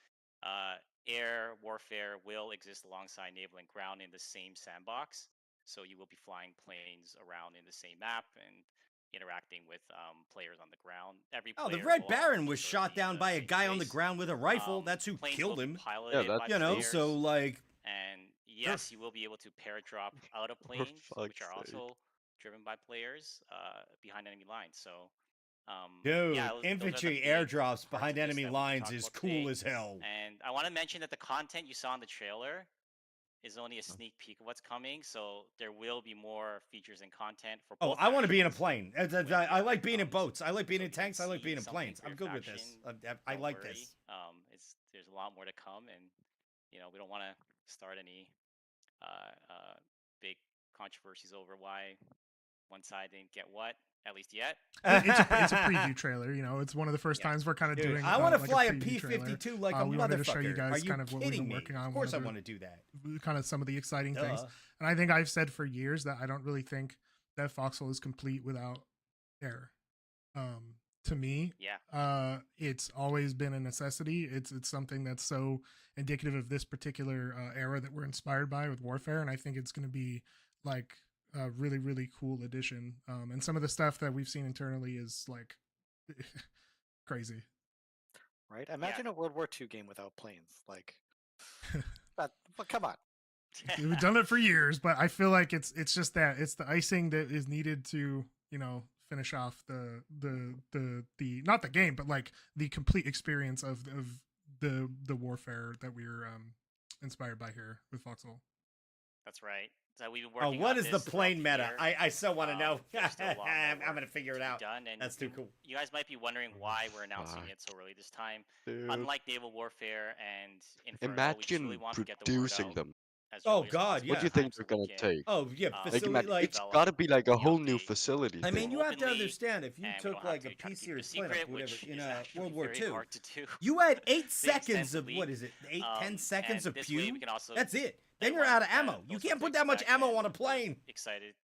Air warfare will exist alongside naval and ground in the same sandbox. So you will be flying planes around in the same map and interacting with players on the ground. Every Oh, the player Red will Baron also was sort of shot be in down the by a same guy on the space. ground with a rifle. That's who Planes killed will him. be piloted Yeah, by You know, players, so like, and yes, you will be able to paradrop out of planes, which fuck's are sake. also driven by players behind enemy lines. So, dude, yeah, those are the infantry big airdrops parts behind of this enemy that we lines talked is about cool today. as hell. And I want to mention that the content you saw in the trailer is only a sneak peek of what's coming. So there will be more features and content for Oh, both I want to be in a factions plane. when the I like update being in comes. boats. I like being So in if you can tanks. I like see being in something planes. for I'm your good with this. faction, I don't like worry. this. There's a lot more to come, and we don't want to start any big controversies over why one side didn't get what, at least yet. It's a preview trailer. It's one of the first Yeah. times we're kind of Dude, doing. I want to like fly a preview trailer. P-52 like a we wanted to show you motherfucker. guys Are you kind of what we've kidding been me? working on. Of course I one want of to do that. kind of some of the exciting things. Duh. And I think I've said for years that I don't really think that Foxhole is complete without air. To me, Yeah. it's always been a necessity. It's something that's so indicative of this particular era that we're inspired by with warfare, and I think it's going to be like a really, really cool addition. And some of the stuff that we've seen internally is like crazy. Right? Imagine a World War II game without planes. Like, but come on. We've done it for years, but I feel like it's just that it's the icing that is needed to finish off the not the game, but like the complete experience of the warfare that we're inspired by here with Foxhole. That's right. So we've been Oh, working what on is the this throughout plane the meta? year. I so want to know. There's still a lot more I'm work gonna figure it to be out. done, and That's too cool. You guys might be wondering why we're announcing it so early this time. Dude. Unlike Naval Warfare and Inferno, we truly Imagine want to get the word producing out them. as Oh, early as God, possible yeah. What do you in time think so they're we gonna can, take? Oh yeah, Like, facility imagine, like. it's got to be like a the whole new update. facility. I mean, thing. you have to openly, understand if you and we took don't have like to a try to P keep it series secret, planet, whatever, which in is actually World War very II, hard to do. you had 8 Being seconds of extensively, what is it? 10 seconds and of this way pew. we can also That's it. let Then you're everyone out of kind ammo. know You what can't to put that much expect, ammo and on a we're plane. Excited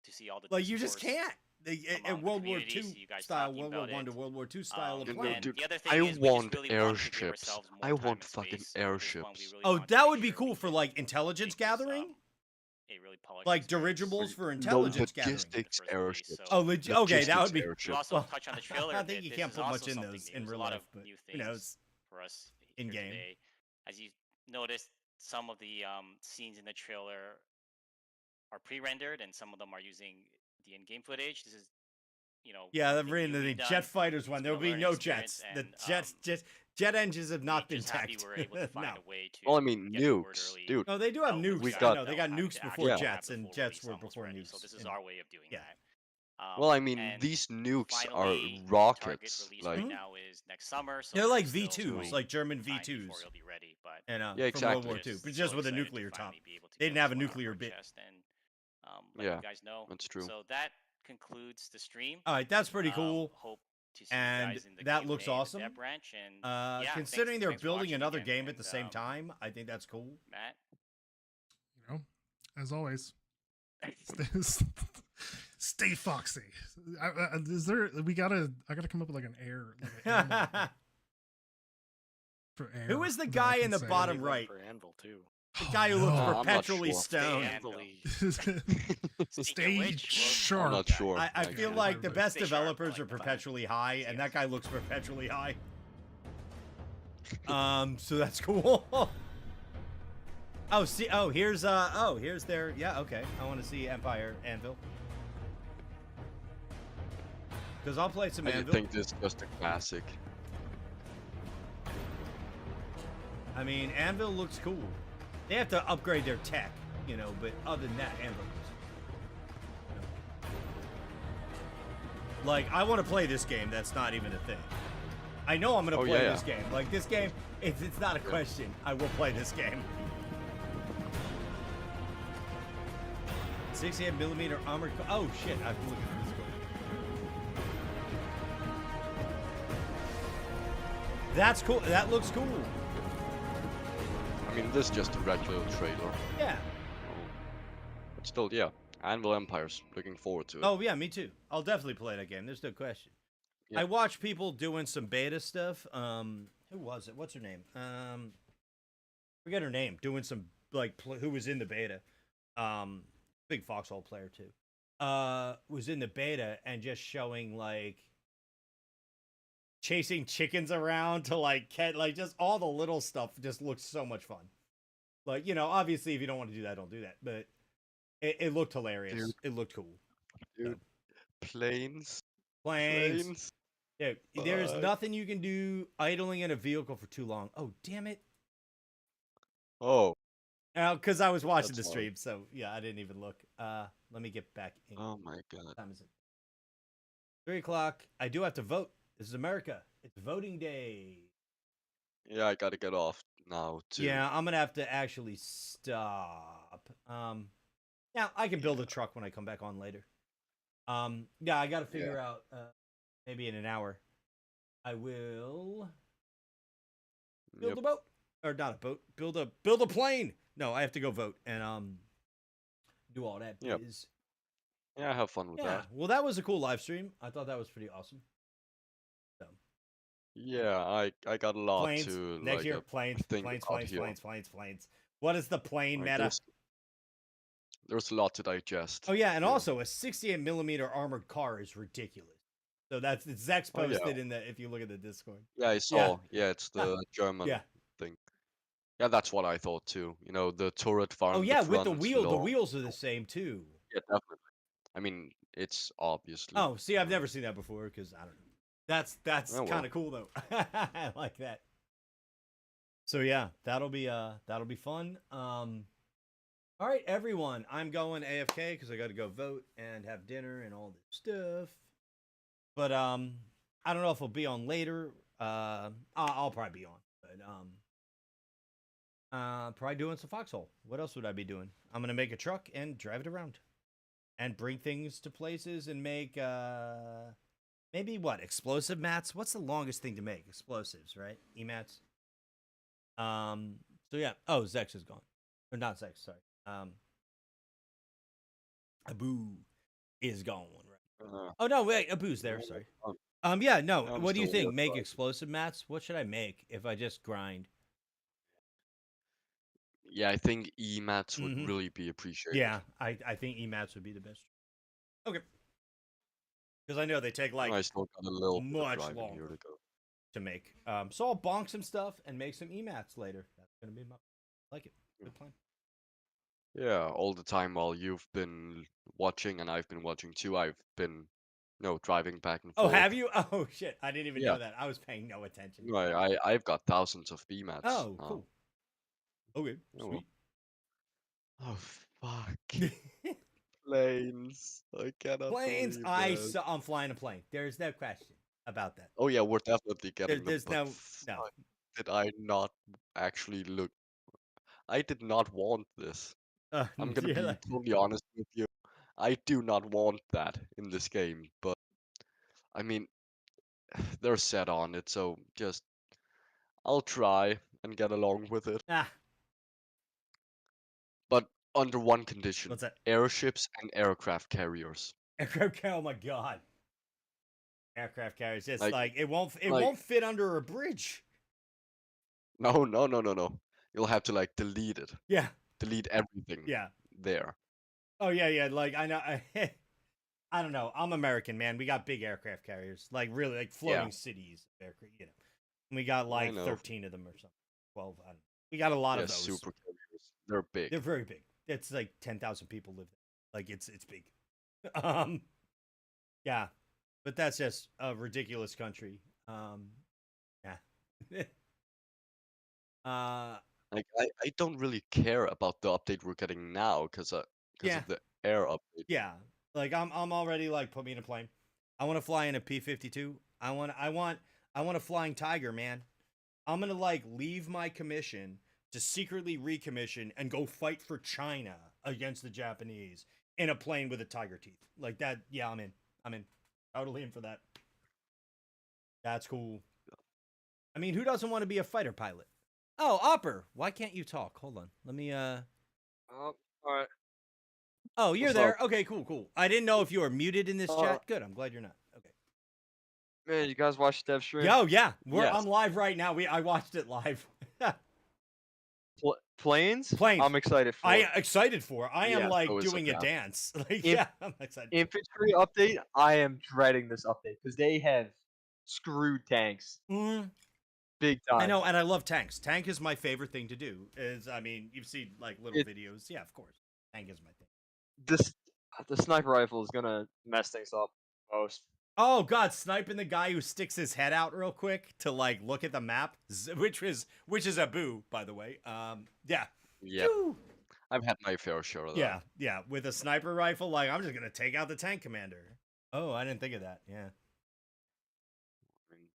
to see all the Like you just discourse can't. In among the World War community, II so you guys style, talking World War about One to it. World War II style of You know, plane. And dude, the other I thing is, we just want really want to give airships. ourselves more I time want and fucking space. For this one, we airships. really Oh, want to that make would be sure cool we for can like intelligence make this, gathering. a really polished Like experience dirigibles for No, intelligence gathering. logistics in the first place, airships. so- Oh, okay, that would be. To Airships. also Well, touch on the trailer I a think bit, you this can't is put much also in something those new. in There's real a lot life, of but new who things knows? for us In here game. today. As you noticed, some of the scenes in the trailer are pre-rendered, and some of them are using the in-game footage. This is, Yeah, one thing the newly jet done. fighters one. It's There will been a be learning no experience, jets. The and jet engines have not we're been just happy teched. we're able to find No. a way to Well, I mean, get the word nukes, early dude. No, they do have out with nukes. We you I guys know they without got having nukes to before actually Yeah. have jets, the and full jets release were almost before ready. nukes. So this is and- our way of doing yeah. that. Well, I mean, And these nukes are finally, target rockets. release Like, right now is next summer. So They're like there's still V2s, quite like German time V2s, before it'll be ready, but and Yeah, from World War exactly. II, but just so with a excited to nuclear top. finally be able to They get didn't have this a one off nuclear our bit. chest and let yeah, you guys know. that's true. So that concludes the stream. All right, that's pretty cool. Hope to see And you guys in the that looks Q&A and the awesome. dev branch. And yeah, Considering they're thanks for building watching another again, game at and, the same time, I think that's cool. Matt, As always, stay foxy. Is there? I gotta come up with like an air. Like an animal for air Who is the that I guy can in the say. bottom Need one right? For Anvil too. The guy who no. looks I'm not perpetually sure. stoned. Anvil-y. Stay I'm sharp. not sure. I feel actually. like the best Stay sharp, developers I are like that. perpetually high, and that guy looks perpetually high. So that's cool. Here's their, yeah, okay. I want to see Empire Anvil. Because I'll play some I Anvil. think this is just a classic. I mean, Anvil looks cool. They have to upgrade their tech, but other than that, Anvil looks. Like, I want to play this game. That's not even a thing. I know I'm going to play this game. Like, this game, it's not a question. I will play this game. 68mm armored. Oh, shit. I have to look at this one. That's cool. That looks cool. I mean, this is just a regular trailer. Yeah. But still, yeah. Anvil Empires. Looking forward to it. Oh, yeah, me too. I'll definitely play that game. There's no question. Yeah. I watched people doing some beta stuff. Who was it? What's her name? Forget her name. Doing some, who was in the beta. Big Foxhole player, too. Was in the beta and just showing, chasing chickens around to, just all the little stuff just looks so much fun. Obviously, if you don't want to do that, don't do that. But it looked hilarious. Dude. It looked cool. Dude, planes. Planes. Yeah, there's Fuck. nothing you can do idling in a vehicle for too long. Oh, damn it. Oh. Because I was watching That's the stream, so yeah, I didn't even look. Let me get back in. Oh my god. What time is it? 3 o'clock. I do have to vote. This is America. It's voting day. Yeah, I gotta get off now too. Yeah, I'm gonna have to actually stop. Now I can build a truck when I come back on later. Yeah, I gotta figure out maybe in an hour. I will build a boat. Or not a boat. Build a plane. No, I have to go vote and do all that. Yep. Biz. Yeah, have fun with Yeah. that. Well, that was a cool live stream. I thought that was pretty awesome. So Yeah, I got a lot planes to next like year. Planes. think Planes. about Planes. here. Planes. Planes. Planes. What is the plane Like, meta? there's a lot to digest. Oh yeah, and here. also a 68mm armored car is ridiculous. So Zach's Oh, yeah. posted in the if you look at the Discord. Yeah, I saw. Yeah, it's the German Yeah. thing. Yeah, that's what I thought too. The turret farm. Oh yeah, with the wheels are the same too. Yeah, definitely. I mean, it's obviously. Oh, see, I've never seen that before because I don't know. That's Oh, well. kind of cool though. I like that. So yeah, that'll be fun. All right, everyone, I'm going AFK because I got to go vote and have dinner and all this stuff. But I don't know if I'll be on later. I'll probably be on, but probably doing some Foxhole. What else would I be doing? I'm gonna make a truck and drive it around, and bring things to places and make maybe what explosive mats. What's the longest thing to make? Explosives, right? E-mats. So yeah. Oh, Zex is gone, or not Zex? Sorry. Abu is gone, right? Oh no, wait, Abu's there. Sorry. Yeah, no. I'm What do you still think? here, Make but- explosive mats? What should I make if I just grind? Yeah, I think E-mats would Mhm. really be appreciated. Yeah, I think E-mats would be the best. Okay. Because I know they take like I still got a little bit of much driving here longer to go. to make. So I'll bonk some stuff and make some E-mats later. That's gonna be my like it. Good plan. Yeah, all the time while you've been watching and I've been watching too, I've been, driving back and Oh, forth. have you? Oh shit! I didn't even Yeah. know that. I was paying no attention. No, I've got thousands of E-mats. Oh, now. cool. Okay, Oh, well. sweet. Oh fuck. Planes. I cannot Planes. believe that. I'm flying a plane. There's no question about that. Oh yeah, we're definitely getting them. There's But no. fuck, did I not actually look? I did not want this. I'm gonna yeah, be like- totally honest with you. I do not want that in this game, but I mean, they're set on it, so just I'll try and get along with it. Ah, But under one condition: what's that? airships and aircraft carriers. Aircraft carrier. Oh my god. Aircraft carriers. It's like, Like- it won't like- fit under a bridge. No. You'll have to like delete it. Yeah. Delete everything. Yeah. There. Oh yeah. Like I know. I don't know. I'm American, man. We got big aircraft carriers, like really, like floating cities. Aircraft, you know. We got like know. 13 of them or something. 12. I don't know. We got a lot Yeah, of those. super carriers. They're big. They're very big. It's like 10,000 people live there. Like it's big. Yeah, but that's just a ridiculous country. Yeah. Like I don't really care about the update we're getting now because Yeah. of the air update. Yeah, like I'm already like put me in a plane. I want to fly in a P-52. I want a flying tiger, man. I'm gonna like leave my commission to secretly recommission and go fight for China against the Japanese in a plane with a tiger teeth. Like that. Yeah, I'm in. Totally in for that. That's cool. I mean, who doesn't want to be a fighter pilot? Oh, Opper, why can't you talk? Hold on. Let me Oh, alright. Oh, you're What's there. Okay, cool. I didn't know if you were muted in this Uh, chat. Good. I'm glad you're not. Okay. Man, you guys watch Dev stream? Oh yeah. Yes. I'm live right now. I watched it live. Planes? Planes. I'm excited for I it. am excited for. I am Yeah, like so is doing a Apathok. dance. Like, If- yeah, I'm excited. Infantry update, I am dreading this update because they have screwed tanks Mm, big time. I know, and I love tanks. Tank is my favorite thing to do. I mean, you've seen like little It- videos. Yeah, of course. Tank is my thing. The sniper rifle is gonna mess things up most. Oh god, sniping the guy who sticks his head out real quick to like look at the map, which is Abu, by the way. Yeah. Yeah, Phew. I've had my fair share of that. Yeah. With a sniper rifle, like I'm just gonna take out the tank commander. Oh, I didn't think of that. Yeah. I mean,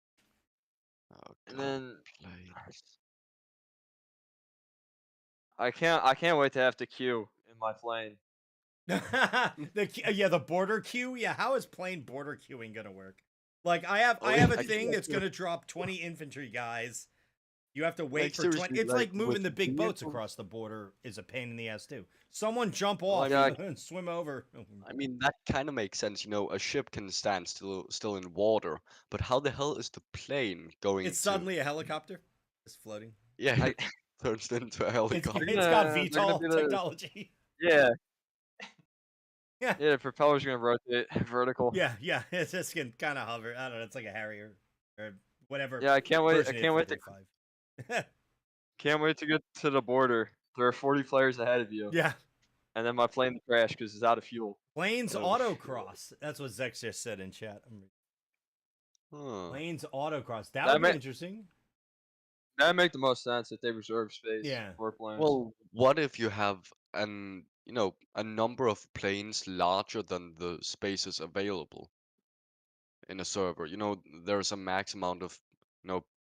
oh, And God, then planes. I can't wait to have to queue in my plane. The border queue. Yeah, how is plain border queuing gonna work? Like I have yeah, a I thing can't that's do it. gonna drop 20 infantry guys. You have to wait Like, for 20. seriously, It's like like, moving with the big boats vehicles- across the border is a pain in the ass too. Someone jump off yeah, and swim over. I mean, that kind of makes sense. A ship can stand still in water, but how the hell is the plane going It's to? suddenly a helicopter. It's floating. Yeah, I- it turns into a It's helicopter. got they're gonna VTOL do the- technology. Yeah. Yeah. Yeah, the propeller's gonna rotate vertical. Yeah. It's just can kind of hover. I don't know. It's like a Harrier or whatever. Yeah, I can't wait. I version it can't is wait for to J5. can't wait to get to the border. There are 40 players ahead of you, Yeah. and then my plane crashed because it's out of fuel. Planes Oh, autocross. That's what Zex just said in chat. Huh. Planes autocross. That That would be may- interesting. That make the most sense if they reserve space Yeah. for planes. Well, what if you have a number of planes larger than the spaces available in a server? There's a max amount of,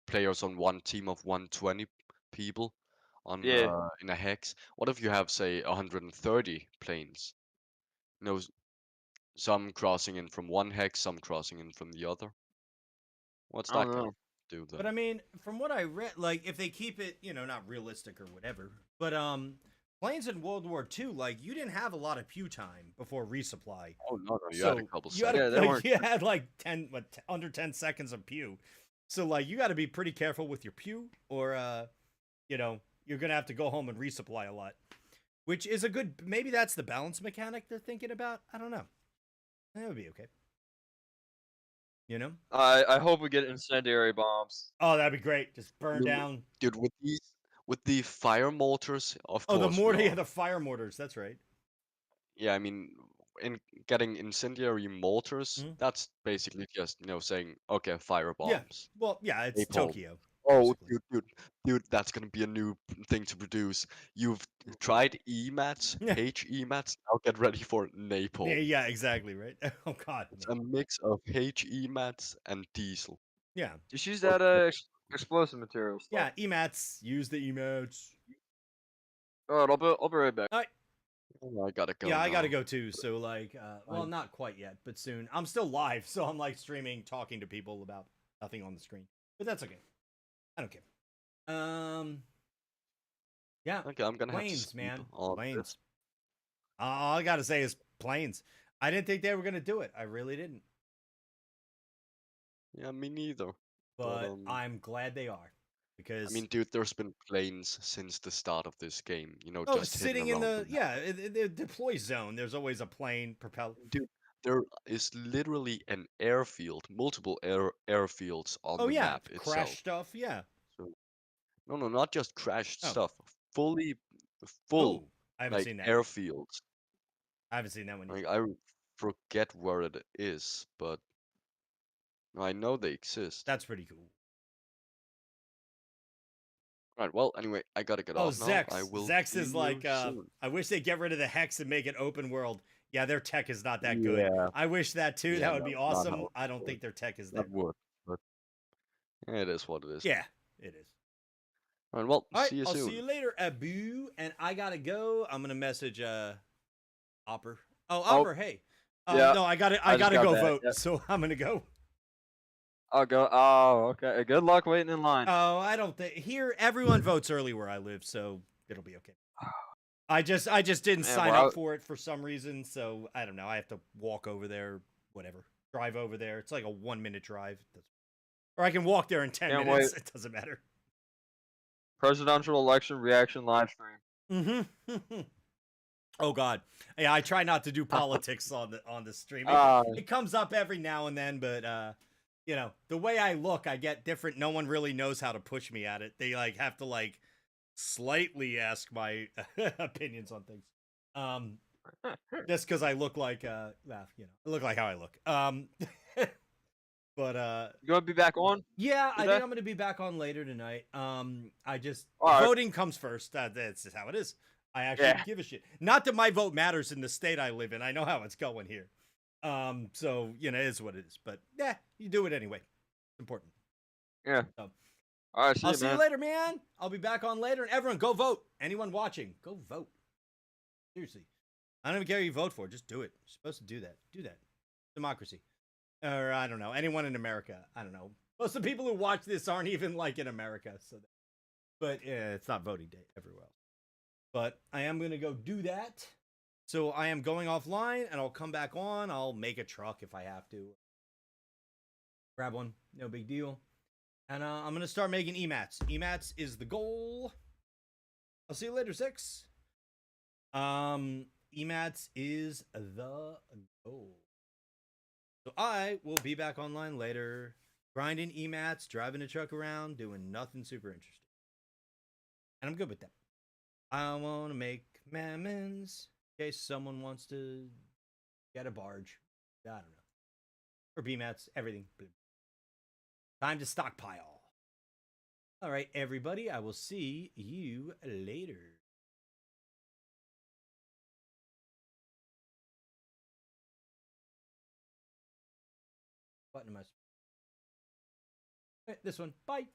players on one team of 120 people on Yeah. in a hex. What if you have, say, 130 planes? Some crossing in from one hex, some crossing in from the other. What's I don't that gonna know. do then? But I mean, from what I read, like if they keep it, not realistic or whatever. But planes in World War II, like you didn't have a lot of pew time before resupply. Oh no, you So had a couple you had, seconds. Yeah, they weren't- you had like under 10 seconds of pew. So like you got to be pretty careful with your pew, or you're gonna have to go home and resupply a lot, which is a good. Maybe that's the balance mechanic they're thinking about. I don't know. That would be okay. I hope we get incendiary bombs. Oh, that'd be great. Just burn mean, down. Dude, with the fire mortars, of Oh, course. the mortar. we Yeah, are. the fire mortars. That's right. Yeah, I mean, in getting incendiary mortars, Mhm. that's basically just saying, okay, fire Yeah. bombs. Well, yeah, it's Napalm. Tokyo. Oh, basically. dude, that's gonna be a new thing to produce. You've tried EMATs, Yeah. HEMATs. Now get ready for napalm. Yeah, exactly, right? Oh god. It's a mix of HEMATs and diesel. Yeah. Just use Or that explosive material stuff. Yeah, EMATs. Use the emotes. Alright, I'll be right back. Oh, I gotta go. Yeah, I gotta now. go too. So like, well, not quite yet, but soon. I'm still live, so I'm like streaming, talking to people about nothing on the screen. But that's okay. I don't care. Yeah. Okay, I'm gonna have to Planes, skip man. all Planes. this. All I gotta say is planes. I didn't think they were gonna do it. I really didn't. Yeah, me neither. But I'm glad they are. Because I mean, dude, there's been planes since the start of this game. oh, just hidden sitting in around the deploy zone, there's always a plane propelled. Dude, there is literally an airfield, multiple airfields on Oh the yeah, map crash itself. stuff. Yeah. So, no, not just crashed Oh. stuff. Fully full, Oh, I haven't like seen that. airfields. I haven't seen that one yet. Like I forget where it is, but I know they exist. That's pretty cool. Right. Well, anyway, I gotta get Oh, off now. Zex. I will Zex see is you like, soon. I wish they get rid of the hex and make it open world. Yeah, their tech is not that good. Yeah. I wish that too. Yeah, that would no, be not awesome. how I don't it think their tech is That there. would, but it is what it is. Yeah, it is. All right. Well, All right, see you I'll soon. see you later, Abu. And I gotta go. I'm gonna message Opper. Oh, Opper, hey. Yeah, No, I gotta I just got go that, vote. yep. So I'm gonna go. I'll go. Oh, okay. Good luck waiting in line. Oh, I don't think here everyone votes early where I live, so it'll be okay. I just didn't Man, sign well, up for it for some reason, so I don't know. I have to walk over there, whatever. Drive over there. It's like a 1-minute drive. Or I can walk there in 10 Can't minutes. wait. It doesn't matter. Presidential election reaction live stream. Mm-hmm. Oh God. Yeah, I try not to do politics on the stream. It comes up every now and then, but the way I look, I get different. No one really knows how to push me at it. They like have to like slightly ask my opinions on things. Just because I look like I look like how I look. But You gonna be back on? yeah, I Today? think I'm gonna be back on later tonight. I just Alright. voting comes first. That's just how it is. I actually give a shit. Not that my vote matters in the state I live in. I know how it's going here. So it is what it is. But yeah, you do it anyway. It's important. Yeah. So, All right. I'll You, see man. you later, man. I'll be back on later. And everyone, go vote. Anyone watching, go vote. Seriously, I don't even care who you vote for. Just do it. You're supposed to do that. Do that. Democracy. Or I don't know. Anyone in America. I don't know. Most of the people who watch this aren't even like in America. But yeah, it's not voting day everywhere else. But I am going to go do that. So I am going offline and I'll come back on. I'll make a truck if I have to. Grab one. No big deal. And I'm going to start making EMATs. EMATs is the goal. I'll see you later, 6. EMATs is the goal. So I will be back online later. Grinding EMATs, driving a truck around, doing nothing super interesting. And I'm good with that. I want to make commandments in case someone wants to Get a barge. I don't know. Or BMATs, everything. Time to stockpile. All right, everybody. I will see you later. Button am I? This one. Bye.